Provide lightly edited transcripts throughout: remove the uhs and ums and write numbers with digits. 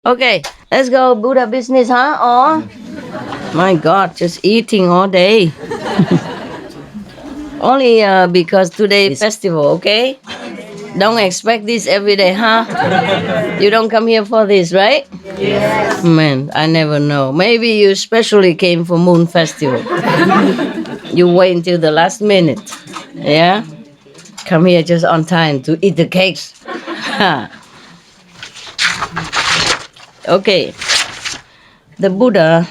Okay, let's go Buddha business, huh? Or, my God, just eating all day. Only because today is festival, okay? Don't expect this every day, huh? You don't come here for this, right? Yes. Man, I never know. Maybe you specially came for Moon Festival. You wait until the last minute, yeah? Come here just on time to eat the cakes. Okay. The Buddha,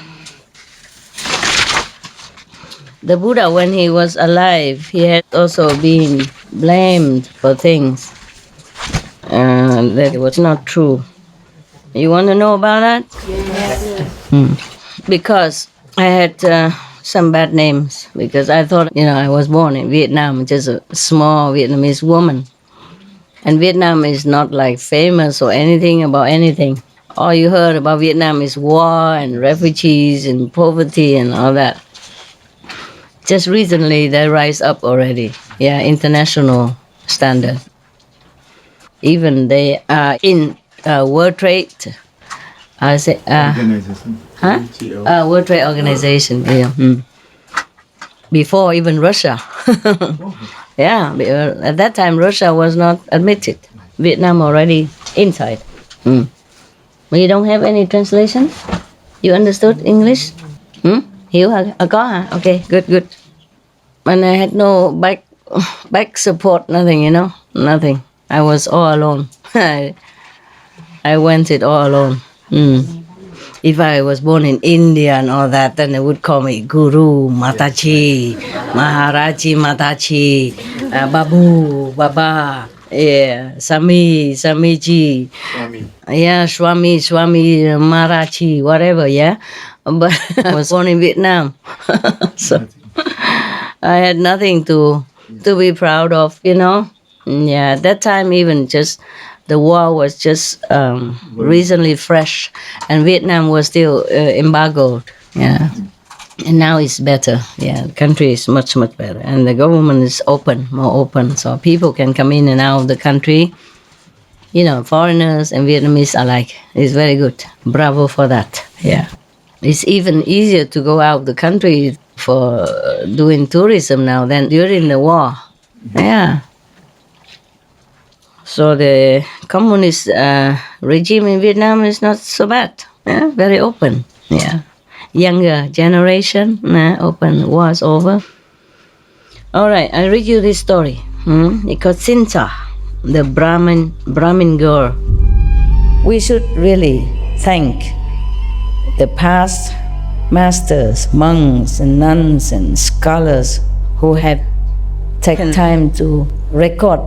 when he was alive, he had also been blamed for things that was not true. You want to know about that? Yes. Because I had some bad names, because I thought, I was born in Vietnam, just a small Vietnamese woman. And Vietnam is not like famous or anything about anything. All you heard about Vietnam is war and refugees and poverty and all that. Just recently, they rise up already. Yeah, international standard. Even they are in World Trade. Organization. Huh? World Trade Organization. Yeah. Before even Russia. Yeah, at that time Russia was not admitted. Vietnam already inside. But you don't have any translation? You understood English? Hiểu hả? Có hả? Okay, good. And I had no back support, nothing, nothing. I was all alone. I went it all alone. If I was born in India and all that, then they would call me Guru, Mataji, Maharaji, Mataji, Babu, Baba, yeah, Samiji, yeah, Swami, Maharaji, whatever, yeah. But I was born in Vietnam, so I had nothing to be proud of, Yeah, at that time even just the war was just recently fresh, and Vietnam was still embargoed. Yeah, and now it's better. Yeah, the country is much better, and the government is more open, so people can come in and out of the country. Foreigners and Vietnamese alike. It's very good. Bravo for that. Yeah, it's even easier to go out of the country for doing tourism now than during the war. Yeah. So the communist regime in Vietnam is not so bad. Yeah, very open. Yeah, younger generation, open. War's over. All right, I read you this story. It's called Sinta, the Brahmin girl. We should really thank the past masters, monks, and nuns and scholars who have taken time to record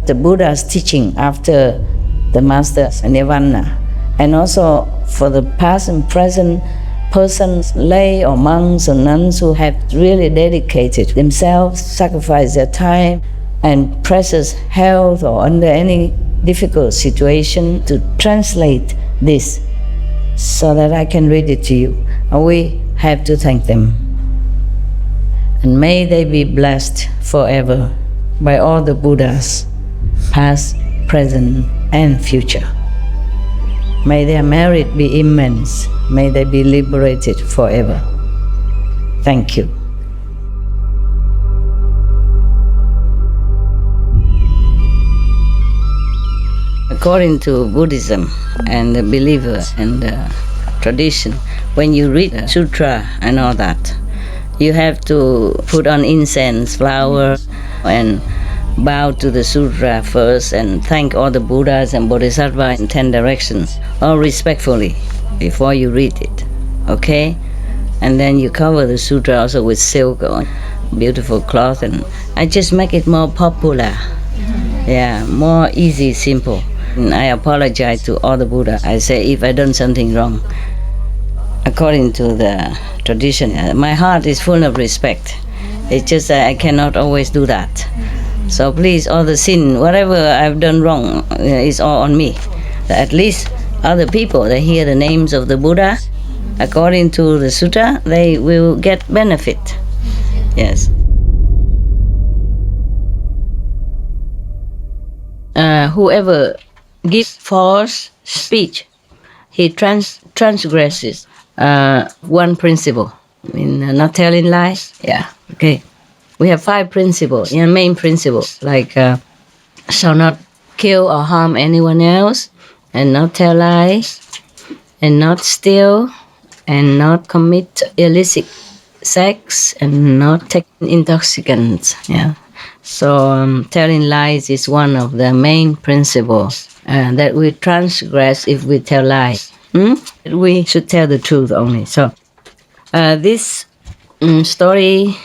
the Buddha's teaching after the master's nirvana, and also for the past and present persons, lay or monks or nuns who have really dedicated themselves, sacrificed their time and precious health or under any difficult situation to translate this so that I can read it to you. And we have to thank them. And may they be blessed forever by all the Buddhas, past, present, and future. May their merit be immense. May they be liberated forever. Thank you. According to Buddhism and the believers and the tradition, when you read a sutra and all that, you have to put on incense, flowers, and bow to the sutra first and thank all the Buddhas and Bodhisattvas in 10 directions, all respectfully, before you read it, okay? And then you cover the sutra also with silk or beautiful cloth, and I just make it more popular. Yeah, more easy, simple. And I apologize to all the Buddha. I say if I done something wrong, according to the tradition, my heart is full of respect. It's just that I cannot always do that. So please, all the sin, whatever I've done wrong, is all on me. At least other people, they hear the names of the Buddha, according to the sutta, they will get benefit. Yes. Whoever gives false speech, he transgresses one principle, not telling lies. Yeah, okay. We have 5 principles, main principles, like shall not kill or harm anyone else, and not tell lies, and not steal, and not commit illicit sex, and not take intoxicants. Yeah. So telling lies is one of the main principles that we transgress if we tell lies. We should tell the truth only. So this story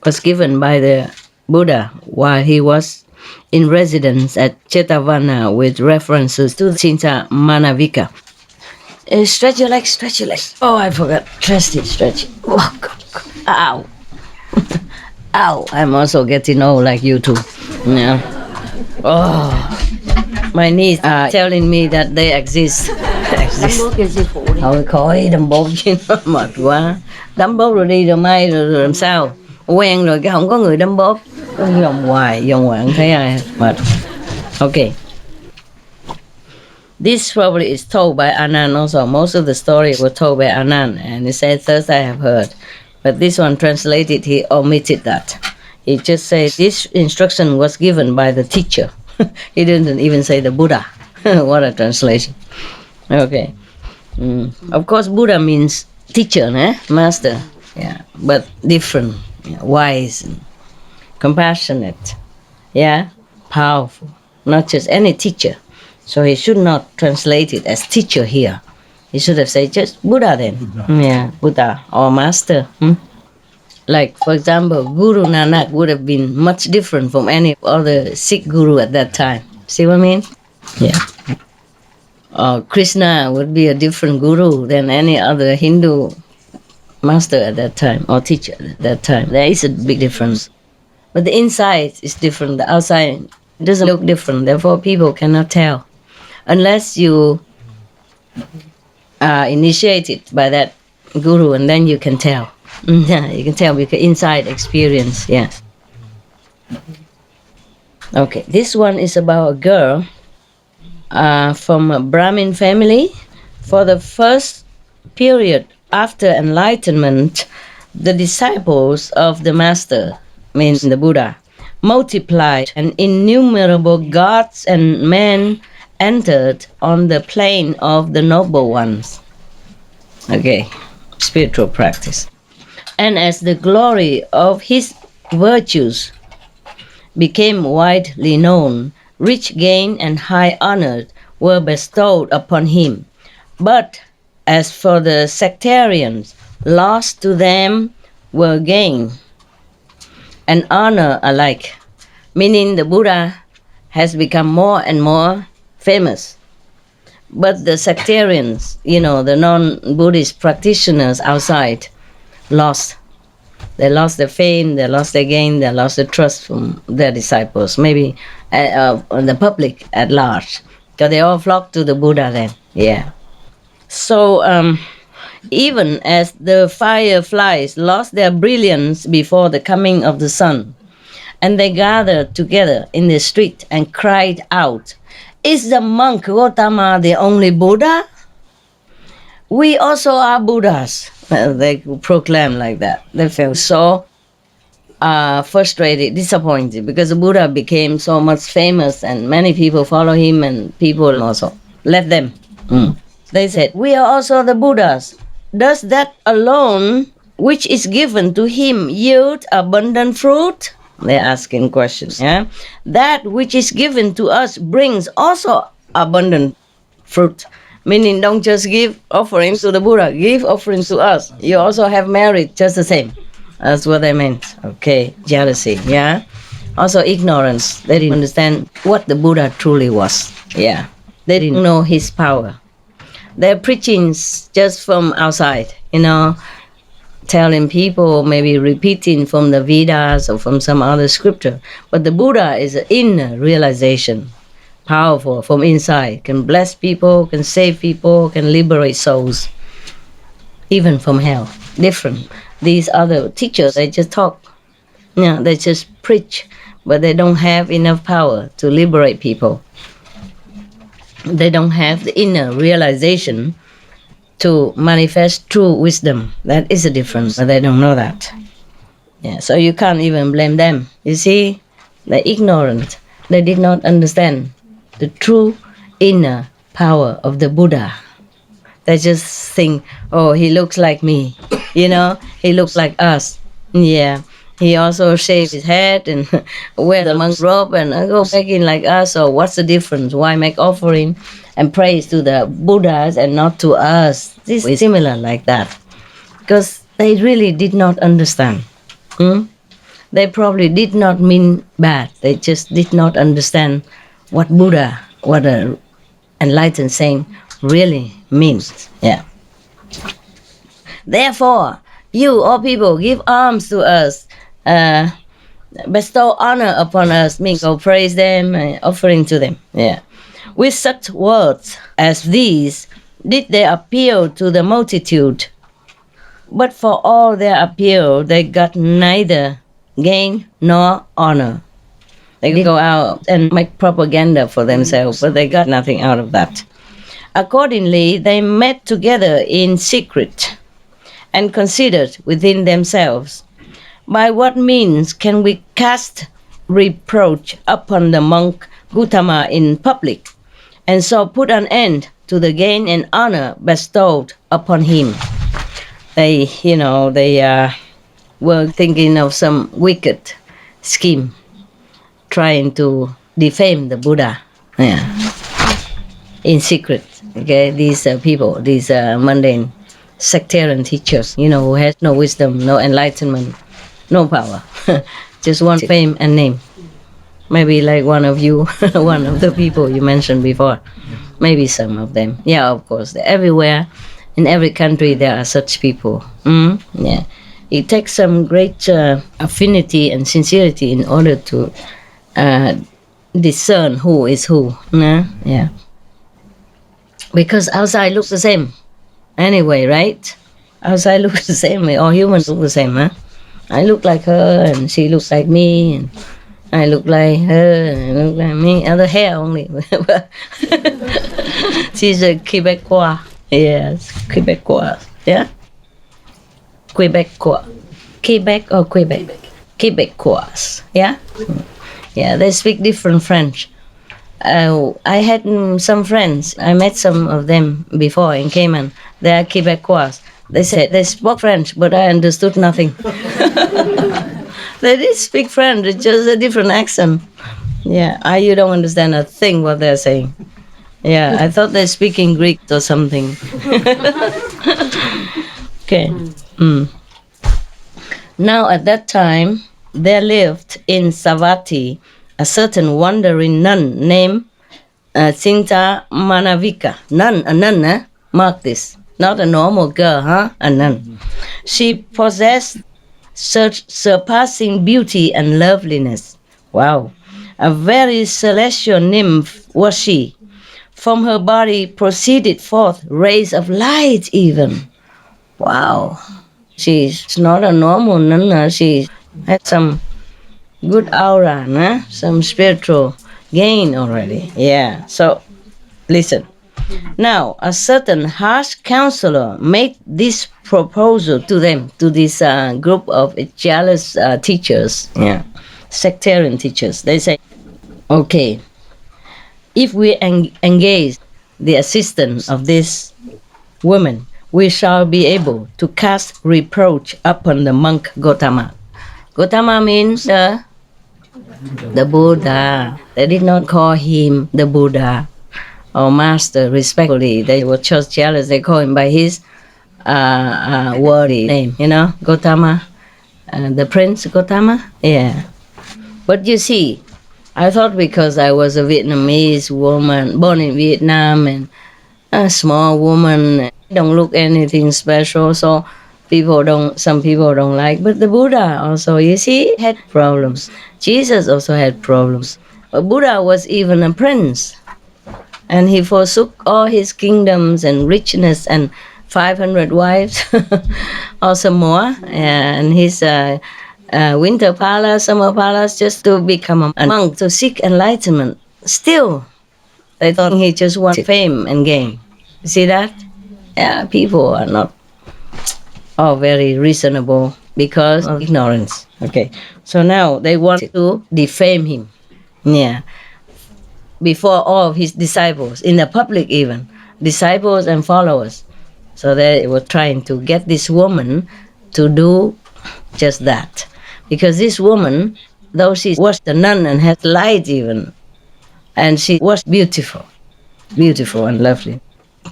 was given by the Buddha while he was in residence at Jetavana with references to Cinta Manavika. Stretch your legs, stretch your legs. Oh, I forgot. Stretch it. Oh, God. Ow. Ow. I'm also getting old like you too. Yeah. Oh, my knees are telling me that they exist. Thôi khỏi đâm bốt chứ nó mệt quá. Đấm bốt rồi đi rồi mai rồi làm sao? Quen rồi cái không có người đấm bốt. Vòng hoài không thấy ai mệt. Okay. This probably is told by Anand also. Most of the stories were told by Anand, and he said, "Thus I have heard." But this one translated, he omitted that. He just says this instruction was given by the teacher. He didn't even say the Buddha. What a translation. Okay. Of course, Buddha means teacher, master. Yeah, but different, wise, and compassionate. Yeah, powerful. Not just any teacher. So he should not translate it as teacher here. He should have said just Buddha then. Yeah, Buddha or master. Like, for example, Guru Nanak would have been much different from any other Sikh guru at that time. See what I mean? Yeah. Or Krishna would be a different guru than any other Hindu master at that time or teacher at that time. There is a big difference. But the inside is different. The outside doesn't look different. Therefore, people cannot tell. Unless you are initiated by that guru, and then you can tell. Yeah, you can tell because inside experience, yes. Okay, this one is about a girl from a Brahmin family. For the first period after enlightenment, the disciples of the master, means the Buddha, multiplied, and innumerable gods and men entered on the plane of the noble ones. Okay, spiritual practice. And as the glory of his virtues became widely known, rich gain and high honor were bestowed upon him. But as for the sectarians, loss to them were gain and honor alike, meaning the Buddha has become more and more famous. But the sectarians, the non-Buddhist practitioners outside, lost. They lost their fame, they lost their gain, they lost the trust from their disciples, maybe the public at large. Because they all flocked to the Buddha then. Yeah. So even as the fireflies lost their brilliance before the coming of the sun, and they gathered together in the street and cried out, "Is the monk Gautama the only Buddha? We also are Buddhas." They proclaimed like that. They felt so frustrated, disappointed, because the Buddha became so much famous and many people follow him and people also left them. They said, "We are also the Buddhas. Does that alone, which is given to him, yield abundant fruit?" They're asking questions. Yeah, that which is given to us brings also abundant fruit. Meaning, don't just give offerings to the Buddha, give offerings to us. You also have merit just the same. That's what they meant. Okay, jealousy, yeah. Also ignorance. They didn't understand what the Buddha truly was. Yeah, they didn't know his power. Their preachings just from outside, telling people, maybe repeating from the Vedas or from some other scripture. But the Buddha is an inner realization. Powerful from inside, can bless people, can save people, can liberate souls, even from hell. Different. These other teachers, they just talk, they just preach, but they don't have enough power to liberate people. They don't have the inner realization to manifest true wisdom. That is a difference, but they don't know that. Yeah, so you can't even blame them. You see, they're ignorant. They did not understand the true inner power of the Buddha. They just think, oh, he looks like me. He looks like us. Yeah. He also shaves his head and wear the monk's robe and go back in like us. So what's the difference? Why make offering and praise to the Buddhas and not to us? This is similar like that. Because they really did not understand. They probably did not mean bad. They just did not understand what Buddha, what an enlightened saint really means. Yeah. Therefore, you, all people, give alms to us, bestow honor upon us, means go praise them, offering to them. Yeah. With such words as these, did they appeal to the multitude. But for all their appeal, they got neither gain nor honor. They go out and make propaganda for themselves, but they got nothing out of that. Accordingly, they met together in secret and considered within themselves, by what means can we cast reproach upon the monk Gautama in public, and so put an end to the gain and honor bestowed upon him. They were thinking of some wicked scheme, trying to defame the Buddha. Yeah. In secret. Okay, these people, these mundane sectarian teachers, who has no wisdom, no enlightenment, no power, just want fame and name. Maybe like one of you, one of the people you mentioned before. Maybe some of them. Yeah, of course, they're everywhere. In every country there are such people. Yeah, it takes some great affinity and sincerity in order to discern who is who. Yeah. Because outside looks the same anyway, right? Outside looks the same. All humans look the same, huh? I look like her and she looks like me, and I look like her and I look like me. Other hair only. She's a Quebecois. Yes, Quebecois. Yeah? Quebecois. Quebec or Quebec? Quebecois. Yeah? Yeah, they speak different French. I had some friends. I met some of them before in Cayman. They are Quebecois. They said they spoke French, but I understood nothing. They did speak French, it's just a different accent. Yeah, you don't understand a thing what they're saying. Yeah, I thought they're speaking Greek or something. Okay. Now at that time, there lived in Savatthi a certain wandering nun named Sinta Manavika. A nun, mark this. Not a normal girl, huh? A nun. She possessed surpassing beauty and loveliness. Wow. A very celestial nymph was she. From her body proceeded forth rays of light even. Wow. She's not a normal nun. She had some good aura, some spiritual gain already. Yeah. So, listen. Now, a certain harsh counselor made this proposal to them, to this group of jealous teachers, sectarian teachers. They say, okay, if we engage the assistance of this woman, we shall be able to cast reproach upon the monk Gautama. Gautama means the Buddha. They did not call him the Buddha or master respectfully. They were just jealous. They call him by his worthy name, Gautama, the Prince Gautama. Yeah. But you see, I thought because I was a Vietnamese woman, born in Vietnam, and a small woman, don't look anything special, so some people don't like. But the Buddha also, you see, had problems. Jesus also had problems. But Buddha was even a prince. And he forsook all his kingdoms and richness and 500 wives, or some more, and his winter palace, summer palace, just to become a monk, to seek enlightenment. Still, They thought he just wanted fame and gain. You see that? Yeah, people are not all very reasonable because of ignorance. Okay, so now they want to defame him. Yeah, before all of his disciples, in the public even, disciples and followers. So they were trying to get this woman to do just that. Because this woman, though she was a nun and had light even, and she was beautiful and lovely.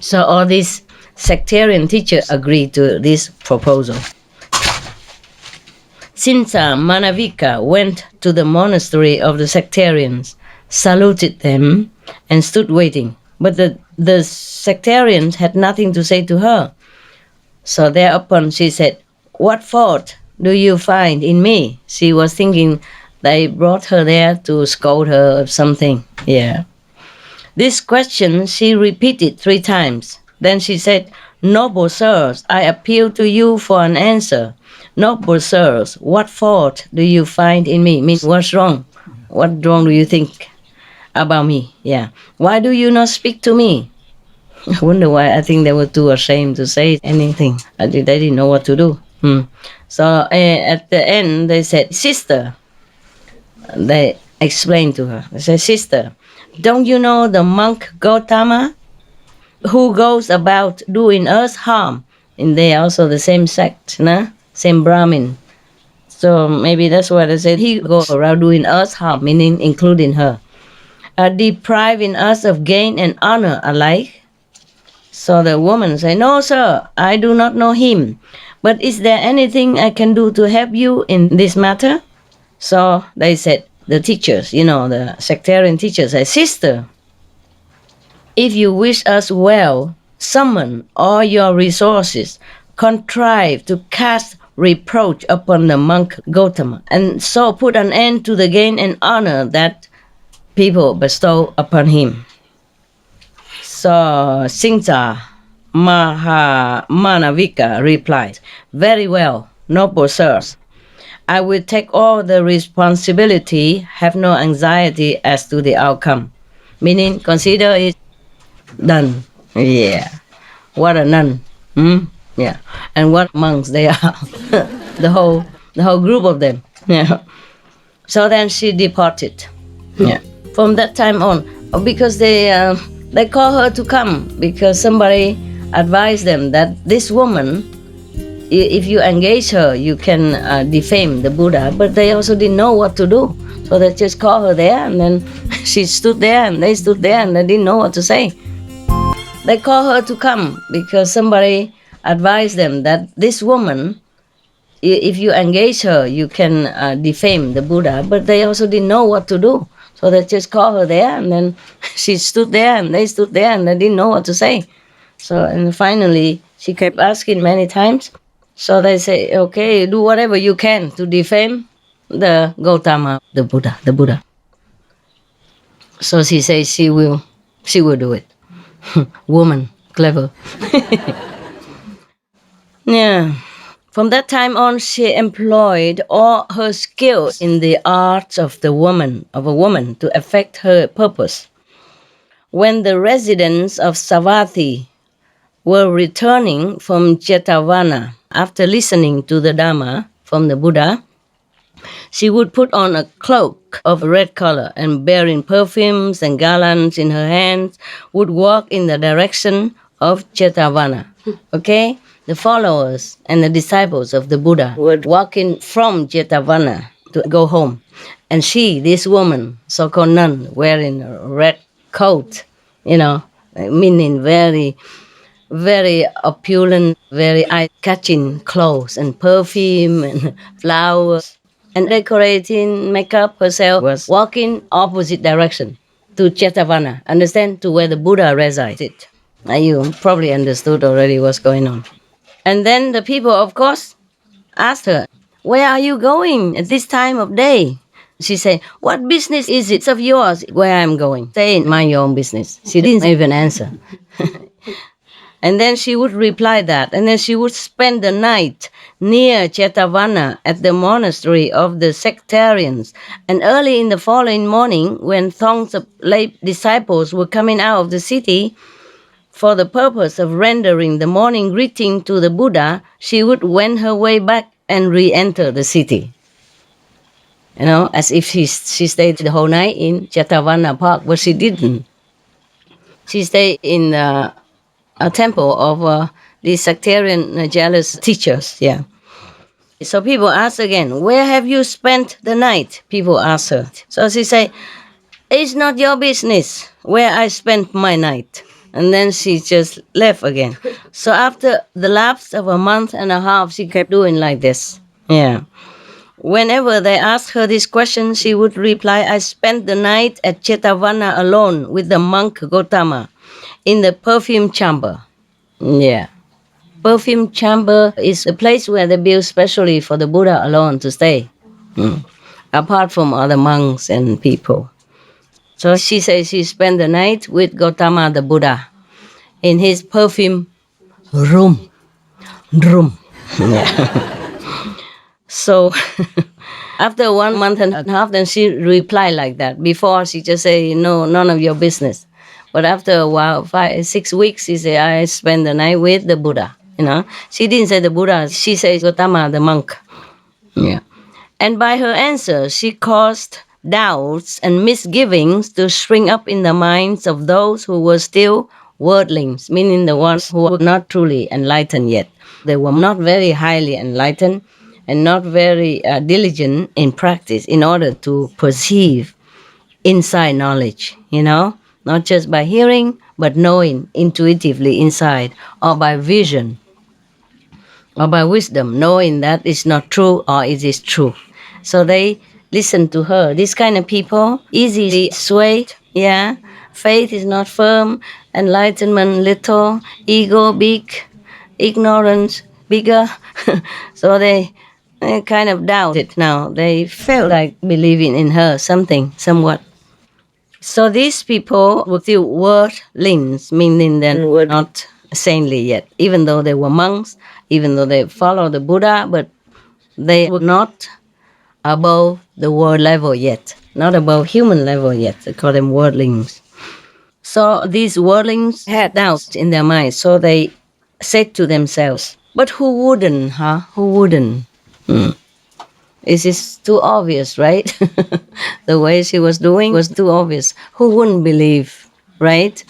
So all these sectarian teachers agreed to this proposal. Sinta Manavika went to the monastery of the sectarians, saluted them, and stood waiting. But the sectarians had nothing to say to her. So thereupon she said, "What fault do you find in me?" She was thinking they brought her there to scold her or something. Yeah. This question she repeated 3 times. Then she said, "Noble sirs, I appeal to you for an answer. Noble sirs, what fault do you find in me?" Means, what's wrong? What wrong do you think about me? Yeah. Why do you not speak to me? I wonder why. I think they were too ashamed to say anything. They didn't know what to do. So at the end, they said, "Sister," they explained to her. They said, "Sister, don't you know the monk Gautama who goes about doing us harm?" And they are also the same sect, nah? Same Brahmin. So maybe that's why they said he goes around doing us harm, meaning including her. Depriving us of gain and honor alike. So the woman said, "No, sir, I do not know him. But is there anything I can do to help you in this matter?" So they said, the teachers, the sectarian teachers said, "Sister, if you wish us well, summon all your resources, contrive to cast reproach upon the monk Gautama, and so put an end to the gain and honor that people bestow upon him." So Sinta Manavika replied, "Very well, noble sirs. I will take all the responsibility, have no anxiety as to the outcome." Meaning, consider it done. Yeah. What a nun. Yeah. And what monks they are. the whole group of them. Yeah. So then she departed. Yeah. From that time on, because they call her to come because somebody advised them that this woman, if you engage her, you can defame the Buddha. But they also didn't know what to do. So they just called her there, and then she stood there, and they stood there, and they didn't know what to say. They called her to come because somebody advised them that this woman, if you engage her, you can defame the Buddha. But they also didn't know what to do. So they just called her there, and then she stood there, and they stood there, and they didn't know what to say. So, and finally, she kept asking many times. So they say, "Okay, do whatever you can to defame the Gautama, the Buddha." So she says she will do it. Woman, clever. Yeah. From that time on, she employed all her skills in the arts of a woman to effect her purpose. When the residents of Savatthi were returning from Jetavana after listening to the Dhamma from the Buddha, she would put on a cloak of red color and bearing perfumes and garlands in her hands, would walk in the direction of Jetavana. Okay? The followers and the disciples of the Buddha were walking from Jetavana to go home. And she, this woman, so-called nun, wearing a red coat, meaning very, very opulent, very eye-catching clothes and perfume and flowers and decorating makeup herself, was walking opposite direction to Jetavana, understand, to where the Buddha resided. Now you probably understood already what's going on. And then the people, of course, asked her, "Where are you going at this time of day?" She said, "What business is it of yours where I'm going? Say, mind your own business." She didn't even answer. And then she would reply that. And then she would spend the night near Jetavana at the monastery of the sectarians. And early in the following morning, when throngs of lay disciples were coming out of the city for the purpose of rendering the morning greeting to the Buddha, she would wend her way back and re-enter the city. As if she stayed the whole night in Jetavana Park, but she didn't. She stayed in a temple of these sectarian jealous teachers, yeah. So people ask again, where have you spent the night? People ask her. So she say, it's not your business where I spent my night. And then she just left again. So after the lapse of a month and a half, she kept doing like this, yeah. Whenever they asked her this question, she would reply, I spent the night at Jetavana alone with the monk Gautama in the perfume chamber. Yeah. Perfume chamber is a place where they build specially for the Buddha alone to stay, apart from other monks and people. So she says she spent the night with Gautama the Buddha in his perfume room. Yeah. So after 1 month and a half, then she replied like that. Before she just say, no, none of your business. But after a while, 6 weeks, she say, I spent the night with the Buddha. She didn't say the Buddha. She says Gautama the monk. Yeah. And by her answer, she caused doubts and misgivings to spring up in the minds of those who were still worldlings, meaning the ones who were not truly enlightened yet. They were not very highly enlightened and not very diligent in practice in order to perceive inside knowledge, not just by hearing, but knowing intuitively inside, or by vision, or by wisdom, knowing that it's not true or it is true. So they listen to her. This kind of people, easily swayed, yeah. Faith is not firm, enlightenment little, ego big, ignorance bigger. So they kind of doubt it now. They felt like believing in her somewhat. So these people were still worldlings, meaning they were not saintly yet, even though they were monks, even though they followed the Buddha, but they were not above the world level yet, not above human level yet. They call them worldlings. So these worldlings had doubts in their minds, so they said to themselves, but who wouldn't, huh? Who wouldn't? This is too obvious, right? The way she was doing was too obvious. Who wouldn't believe, right?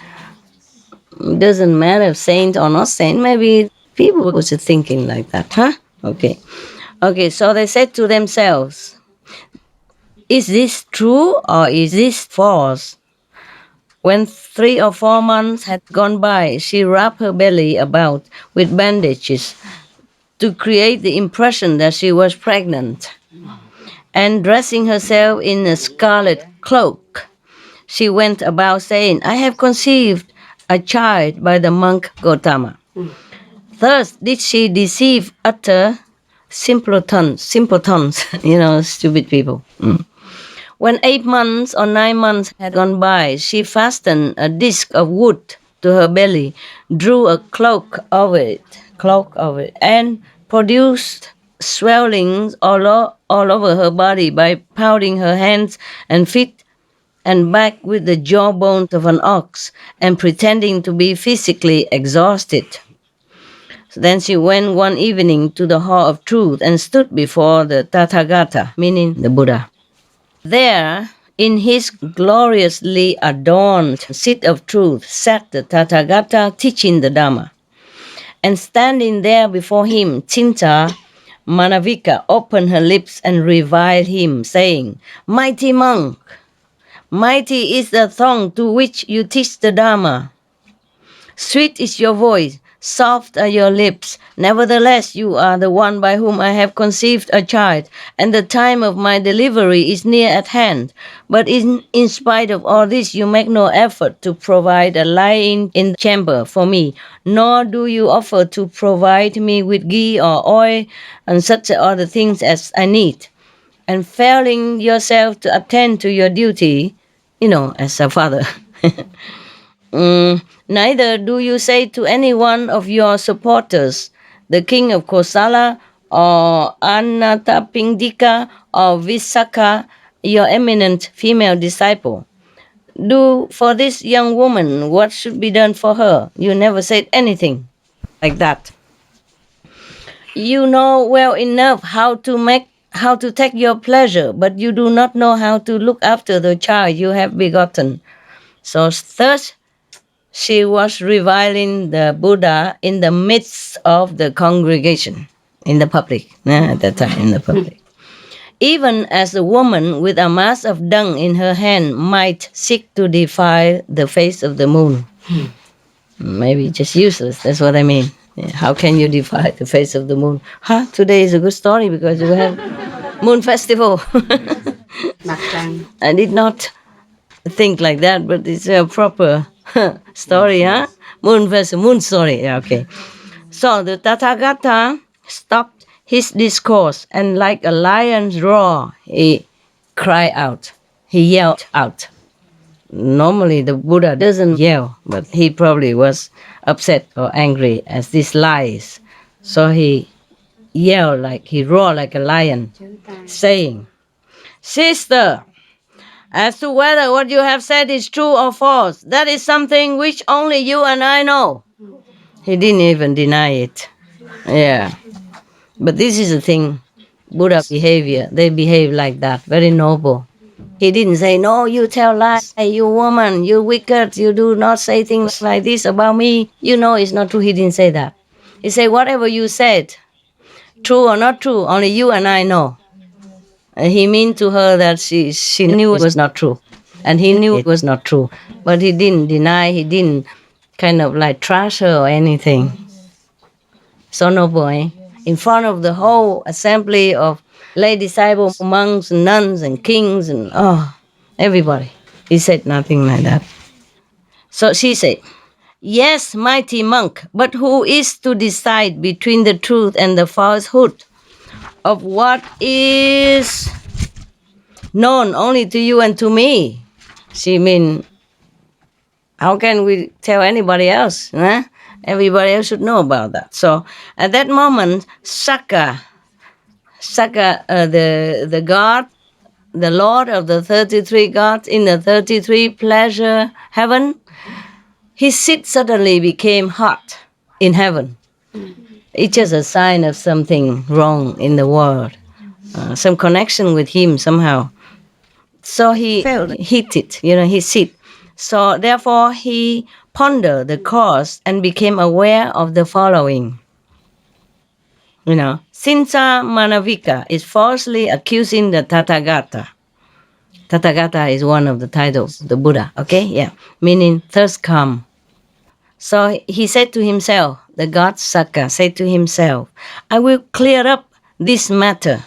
It doesn't matter saint or not saint. Maybe people was thinking like that, huh? Okay, so they said to themselves, is this true or is this false? When 3 or 4 months had gone by, she wrapped her belly about with bandages to create the impression that she was pregnant. And dressing herself in a scarlet cloak, she went about saying, I have conceived a child by the monk Gautama. Thus did she deceive utter simpletons, stupid people. When 8 months or 9 months had gone by, she fastened a disc of wood to her belly, drew a cloak over it, and produced swellings all over her body by pounding her hands and feet and back with the jawbone of an ox and pretending to be physically exhausted. So then she went one evening to the Hall of Truth and stood before the Tathagata, meaning the Buddha. There, in his gloriously adorned seat of truth, sat the Tathagata teaching the Dhamma. And standing there before him, Cinta Manavika opened her lips and reviled him, saying, Mighty monk, mighty is the tongue to which you teach the Dhamma. Sweet is your voice, soft are your lips. Nevertheless, you are the one by whom I have conceived a child, and the time of my delivery is near at hand. But in spite of all this, you make no effort to provide a lying in chamber for me, nor do you offer to provide me with ghee or oil and such other things as I need. And failing yourself to attend to your duty, as a father, Neither do you say to any one of your supporters, the king of Kosala, or Anatapindika, or Visakha, your eminent female disciple, do for this young woman what should be done for her. You never said anything like that. You know well enough how to take your pleasure, but you do not know how to look after the child you have begotten. So thus she was reviling the Buddha in the midst of the congregation, in the public, at that time, in the public. Even as a woman with a mass of dung in her hand might seek to defile the face of the moon. Maybe just useless, that's what I mean. Yeah, how can you defile the face of the moon? Today is a good story because you have moon festival. Mặt trăng. I did not think like that, but it's a proper story, huh? Moon festival, moon story, yeah, okay. So the Tathagata stopped his discourse, and like a lion's roar, he cried out. He yelled out. Normally the Buddha doesn't yell, but he probably was upset or angry at these lies. So he yelled he roared like a lion, saying, "Sister, as to whether what you have said is true or false, that is something which only you and I know." He didn't even deny it. Yeah. But this is the thing, Buddha behavior, they behave like that, very noble. He didn't say, "No, you tell lies, you woman, you wicked, you do not say things like this about me. You know it's not true." He didn't say that. He said, "Whatever you said, true or not true, only you and I know." He meant to her that she knew it was not true. And he knew it was not true. But he didn't deny, he didn't kind of trash her or anything. So noble, eh? In front of the whole assembly of lay disciples, monks, nuns, and kings, and everybody. He said nothing like that. So she said, "Yes, mighty monk, but who is to decide between the truth and the falsehood of what is known only to you and to me?" She mean, how can we tell anybody else? Huh? Everybody else should know about that. So at that moment, Sakka, the god, the lord of the 33 gods in the 33 pleasure heaven, his seat suddenly became hot in heaven. It's just a sign of something wrong in the world, some connection with him somehow. So he felt heated, his seat. So therefore he pondered the cause and became aware of the following. Sinsa Manavika is falsely accusing the Tathagata. Tathagata is one of the titles, the Buddha, okay? Yeah, meaning thirst come. So he said to himself, the god Sakka said to himself, "I will clear up this matter."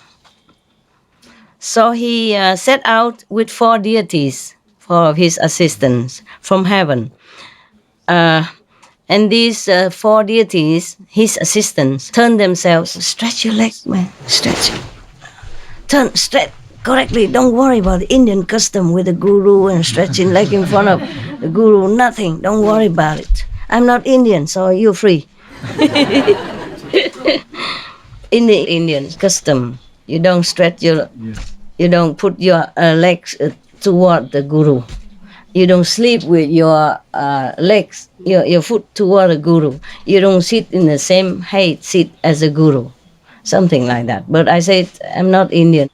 So he set out with 4 deities for his assistants from heaven. And these 4 deities, his assistants, turned themselves, "Stretch your legs, man, stretch. Stretch correctly. Don't worry about the Indian custom with the guru and stretching leg in front of the guru. Nothing. Don't worry about it. I'm not Indian, so you're free." In the Indian custom, you don't stretch you don't put your legs toward the guru. You don't sleep with your legs, your foot toward the guru. You don't sit in the same height seat as the guru. Something like that. But I said, I'm not Indian.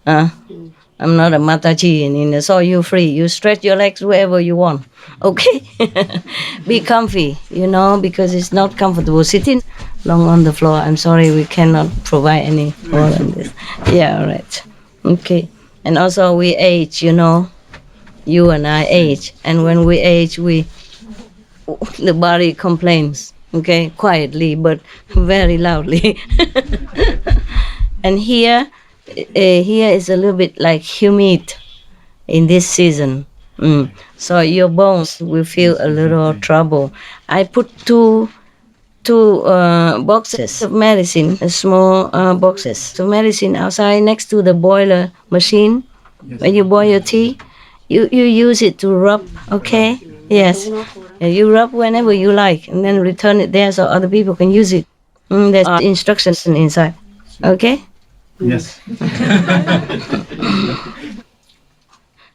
I'm not a Mataji in India, so you're free. You stretch your legs wherever you want. Okay? Be comfy, because it's not comfortable sitting long on the floor. I'm sorry, we cannot provide any more than this. Yeah, all right. Okay. And also we age, you and I age. And when we age, the body complains, okay? Quietly, but very loudly. And here is a little bit humid in this season. So your bones will feel a little trouble. I put two boxes of medicine, small boxes of medicine outside next to the boiler machine. Yes. When you boil your tea, you use it to rub, okay? Yes. You rub whenever you like and then return it there so other people can use it. There's instructions inside. Okay? Yes.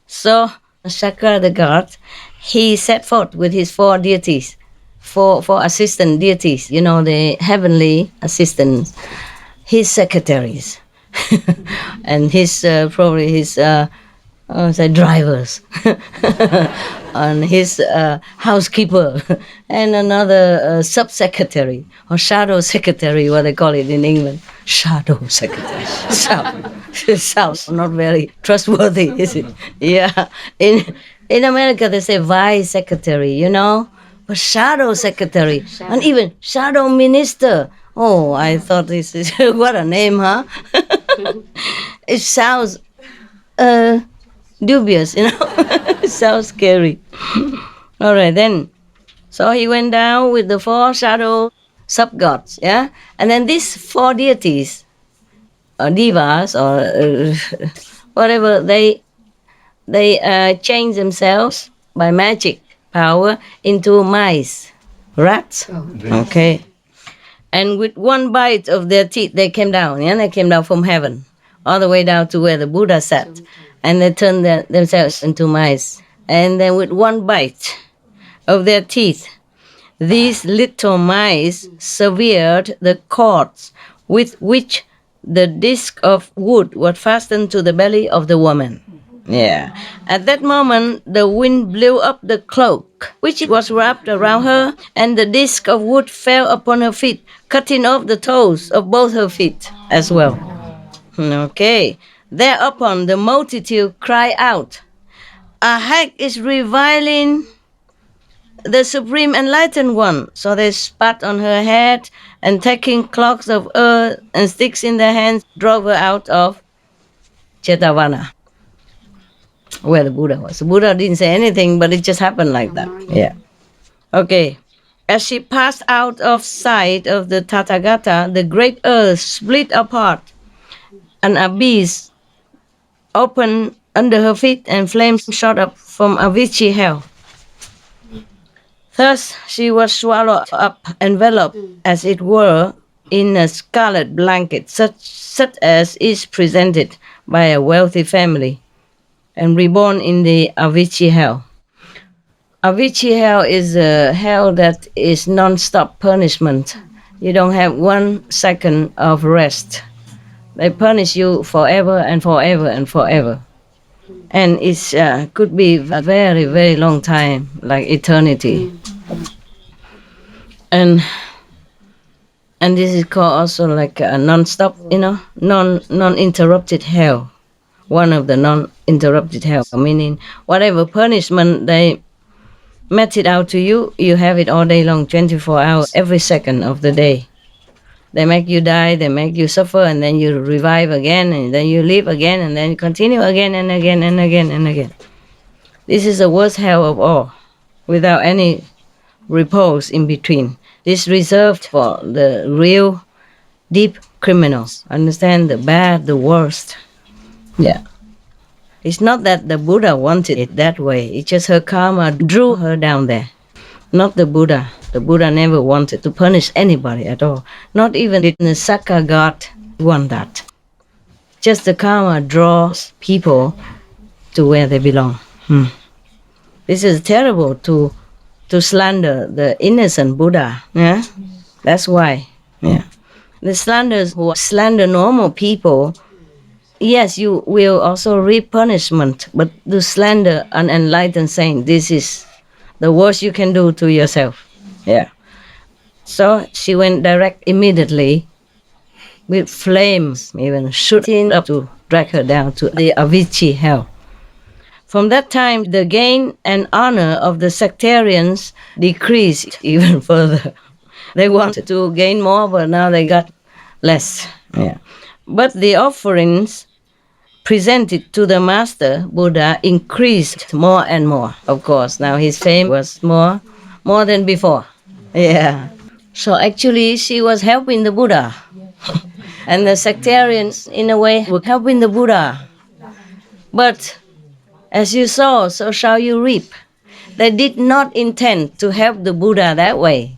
So, Shaka the god, he set forth with his four deities, four assistant deities, the heavenly assistants, his secretaries, and his probably his drivers, and his housekeeper, and another sub-secretary or shadow secretary, what they call it in England. Shadow secretary. Sounds not very trustworthy, is it? Yeah. In America, they say vice secretary, but shadow secretary, and even shadow minister. Oh, I thought this is what a name, huh? It sounds dubious, It sounds scary. All right, then. So he went down with the four shadow sub-gods, yeah? And then these four deities, or divas, or whatever, they change themselves by magic power into mice, rats. Okay. And with one bite of their teeth, they came down, yeah? They came down from heaven, all the way down to where the Buddha sat. And they turned themselves into mice. And then with one bite of their teeth, these little mice severed the cords with which the disc of wood was fastened to the belly of the woman. Yeah. At that moment, the wind blew up the cloak, which was wrapped around her, and the disc of wood fell upon her feet, cutting off the toes of both her feet as well. Okay. Thereupon the multitude cried out, "A hag is reviling the Supreme Enlightened One." So they spat on her head, and taking clods of earth and sticks in their hands, drove her out of Jetavana, where the Buddha was. The Buddha didn't say anything, but it just happened like that. Yeah. Okay. As she passed out of sight of the Tathagata, the great earth split apart. An abyss opened under her feet, and flames shot up from Avicii hell. Thus she was swallowed up, enveloped, as it were, in a scarlet blanket, such as is presented by a wealthy family, and reborn in the Avicii hell. Avicii hell is a hell that is non-stop punishment. You don't have 1 second of rest. They punish you forever and forever and forever. And it could be a very, very long time, like eternity. And this is called also like a non-stop, non-interrupted hell. One of the non-interrupted hell, meaning whatever punishment they meted out to you, you have it all day long, 24 hours, every second of the day. They make you die, they make you suffer, and then you revive again, and then you live again, and then you continue again and again and again and again. This is the worst hell of all, without any repose in between. This is reserved for the real deep criminals. Understand? The bad, the worst. Yeah. It's not that the Buddha wanted it that way. It's just her karma drew her down there. Not the Buddha. The Buddha never wanted to punish anybody at all. Not even the Sakka God want that. Just the karma draws people to where they belong. This is terrible to slander the innocent Buddha. Yeah, that's why. Yeah, the slanders who slander normal people. Yes, you will also reap punishment, but to slander an enlightened saint, this is the worst you can do to yourself. Yeah. So she went direct immediately with flames even shooting up to drag her down to the Avicii hell. From that time, the gain and honor of the sectarians decreased even further. They wanted to gain more, but now they got less. Yeah. But the offerings presented to the Master Buddha increased more and more. Of course, now his fame was more than before. Yeah. So actually, she was helping the Buddha. And the sectarians, in a way, were helping the Buddha. But as you sow, so shall you reap. they did not intend to help the Buddha that way.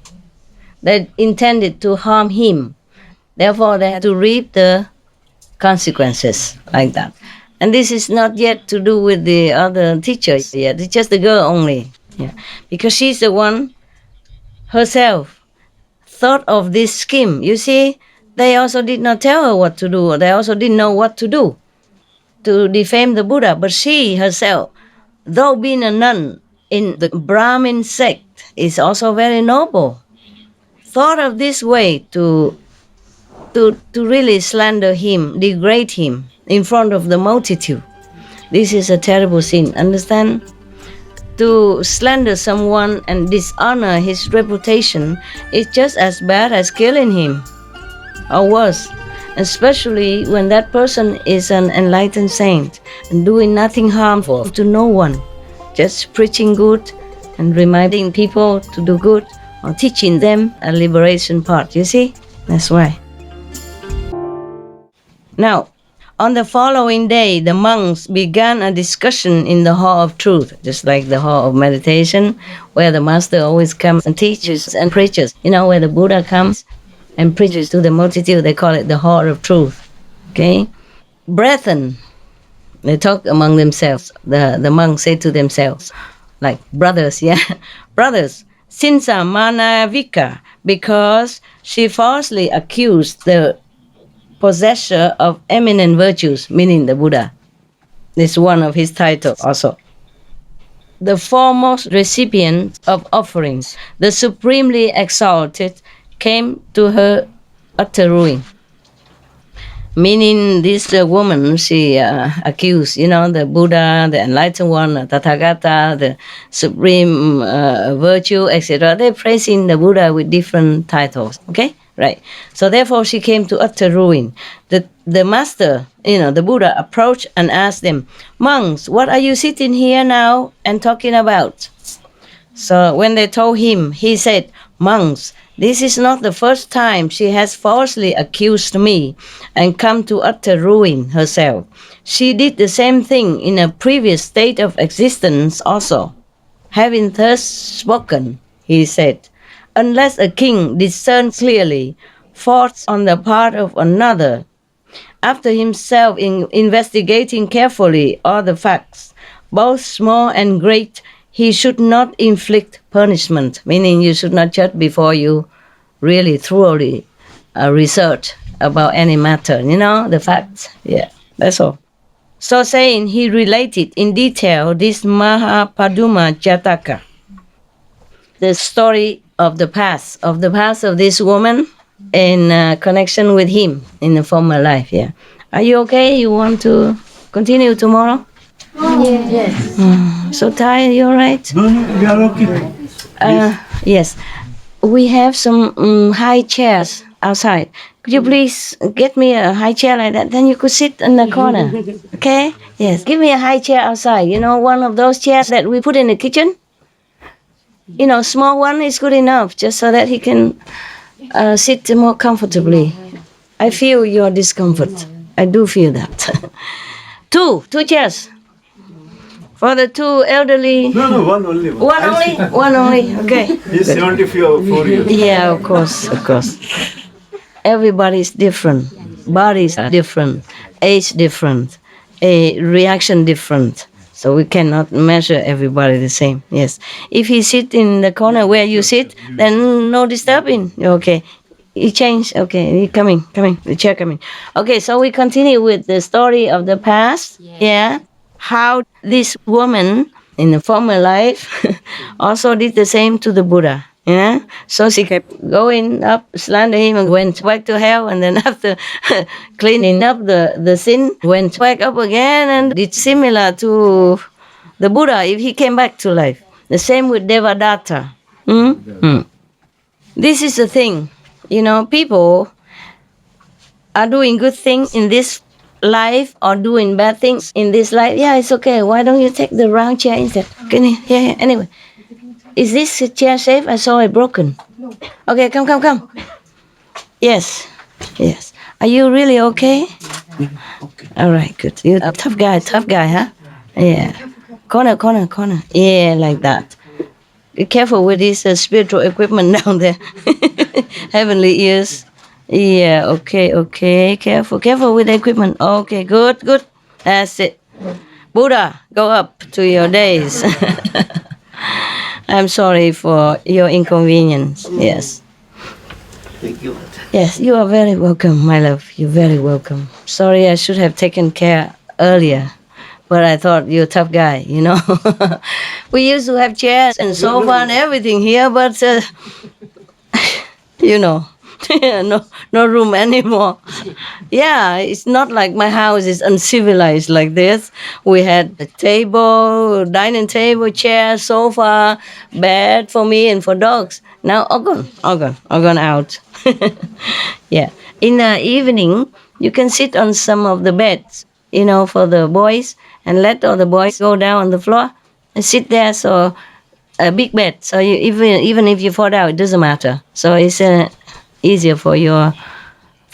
They intended to harm him. Therefore, they had to reap the consequences like that. And this is not yet to do with the other teachers yet. It's just the girl only. Yeah. Because she's the one herself thought of this scheme. You see, they also did not tell her what to do. They also didn't know what to do to defame the Buddha. But she herself, though being a nun in the Brahmin sect, is also very noble, thought of this way to really slander him, degrade him in front of the multitude. This is a terrible sin, understand? To slander someone and dishonor his reputation is just as bad as killing him, or worse, especially when that person is an enlightened saint and doing nothing harmful to no one, just preaching good and reminding people to do good or teaching them a liberation path. You see? That's why. Now, on the following day, the monks began a discussion in the Hall of Truth, just like the Hall of Meditation, where the master always comes and teaches and preaches. You know, where the Buddha comes and preaches to the multitude, they call it the Hall of Truth. Okay? Brethren, they talk among themselves. The monks say to themselves, like brothers, yeah? Brothers, Sinsa Manavika, because she falsely accused the possessor of eminent virtues, meaning the Buddha. This is one of his titles also. The foremost recipient of offerings, the supremely exalted, came to her utter ruin. Meaning this woman, she accused, the Buddha, the enlightened one, the Tathagata, the supreme virtue, etc. They're praising the Buddha with different titles, okay? Right. So therefore she came to utter ruin. The master, the Buddha, approached and asked them, monks, what are you sitting here now and talking about? So when they told him, he said, monks, this is not the first time she has falsely accused me and come to utter ruin herself. She did the same thing in a previous state of existence also. Having thus spoken, he said, unless a king discerns clearly faults on the part of another, after himself investigating carefully all the facts, both small and great, he should not inflict punishment, meaning you should not judge before you really thoroughly research about any matter, the facts. Yeah, that's all. So saying, he related in detail this Mahapaduma Jataka, the story of the past of this woman in connection with him in the former life. Yeah. Are you okay? You want to continue tomorrow? Yes. So tired, you all right? No, we are okay. Yes. We have some high chairs outside. Could you please get me a high chair like that? Then you could sit in the corner. Okay? Yes. Give me a high chair outside. One of those chairs that we put in the kitchen? Small one is good enough, just so that he can sit more comfortably. I feel your discomfort. I do feel that. Two chairs. For the two elderly... No, one only. One only? One only, okay. He's 74 years. Yeah, of course. Everybody is different. Bodies are different. Age different. A reaction different. So we cannot measure everybody the same. Yes. If he sit in the corner where you sit, then no disturbing. Okay. He changed. Okay. He coming. The chair coming. Okay. So we continue with the story of the past. Yeah. How this woman in the former life also did the same to the Buddha. Yeah. So she kept going up, slander him, and went back to hell. And then after cleaning up the sin, went back up again and did similar to the Buddha if he came back to life. The same with Devadatta. This is the thing. People are doing good things in this life or doing bad things in this life. Yeah, it's okay. Why don't you take the round chair instead? Can you? Yeah. Anyway. Is this chair safe? I saw it broken. No. Okay, come. Yes. Are you really okay? Okay. All right, good. You're a tough guy, huh? Yeah. Corner. Yeah, like that. Be careful with this spiritual equipment down there. Heavenly ears. Yeah, okay. Careful with the equipment. Okay, good. That's it. Buddha, go up to your days. I'm sorry for your inconvenience. Yes. Thank you. Yes, you are very welcome, my love. You're very welcome. Sorry, I should have taken care earlier. But I thought you're a tough guy, you know. We used to have chairs and sofa and everything here, but, you know, no room anymore. Yeah, it's not like my house is uncivilized like this. We had a table, dining table, chair, sofa, bed for me and for dogs. Now all gone out. Yeah. In the evening, you can sit on some of the beds, you know, for the boys, and let all the boys go down on the floor and sit there. So a big bed. So you, even if you fall down, it doesn't matter. So it's easier for your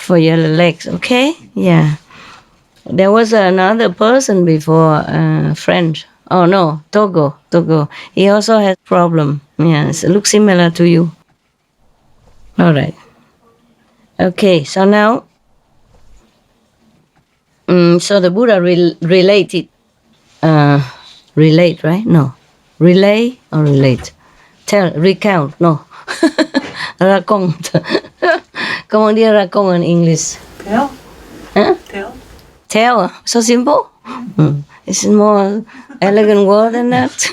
legs. Okay? Yeah. There was another person before, French. Oh no, Togo. He also has problem. Yes, it looks similar to you. All right. Okay, so now, so the Buddha related, relate, right? No, relay or relate? Recount, no. Raconte. Comment dire raconte in English? Tell. Huh? Tell. So simple? It's a more elegant word than that.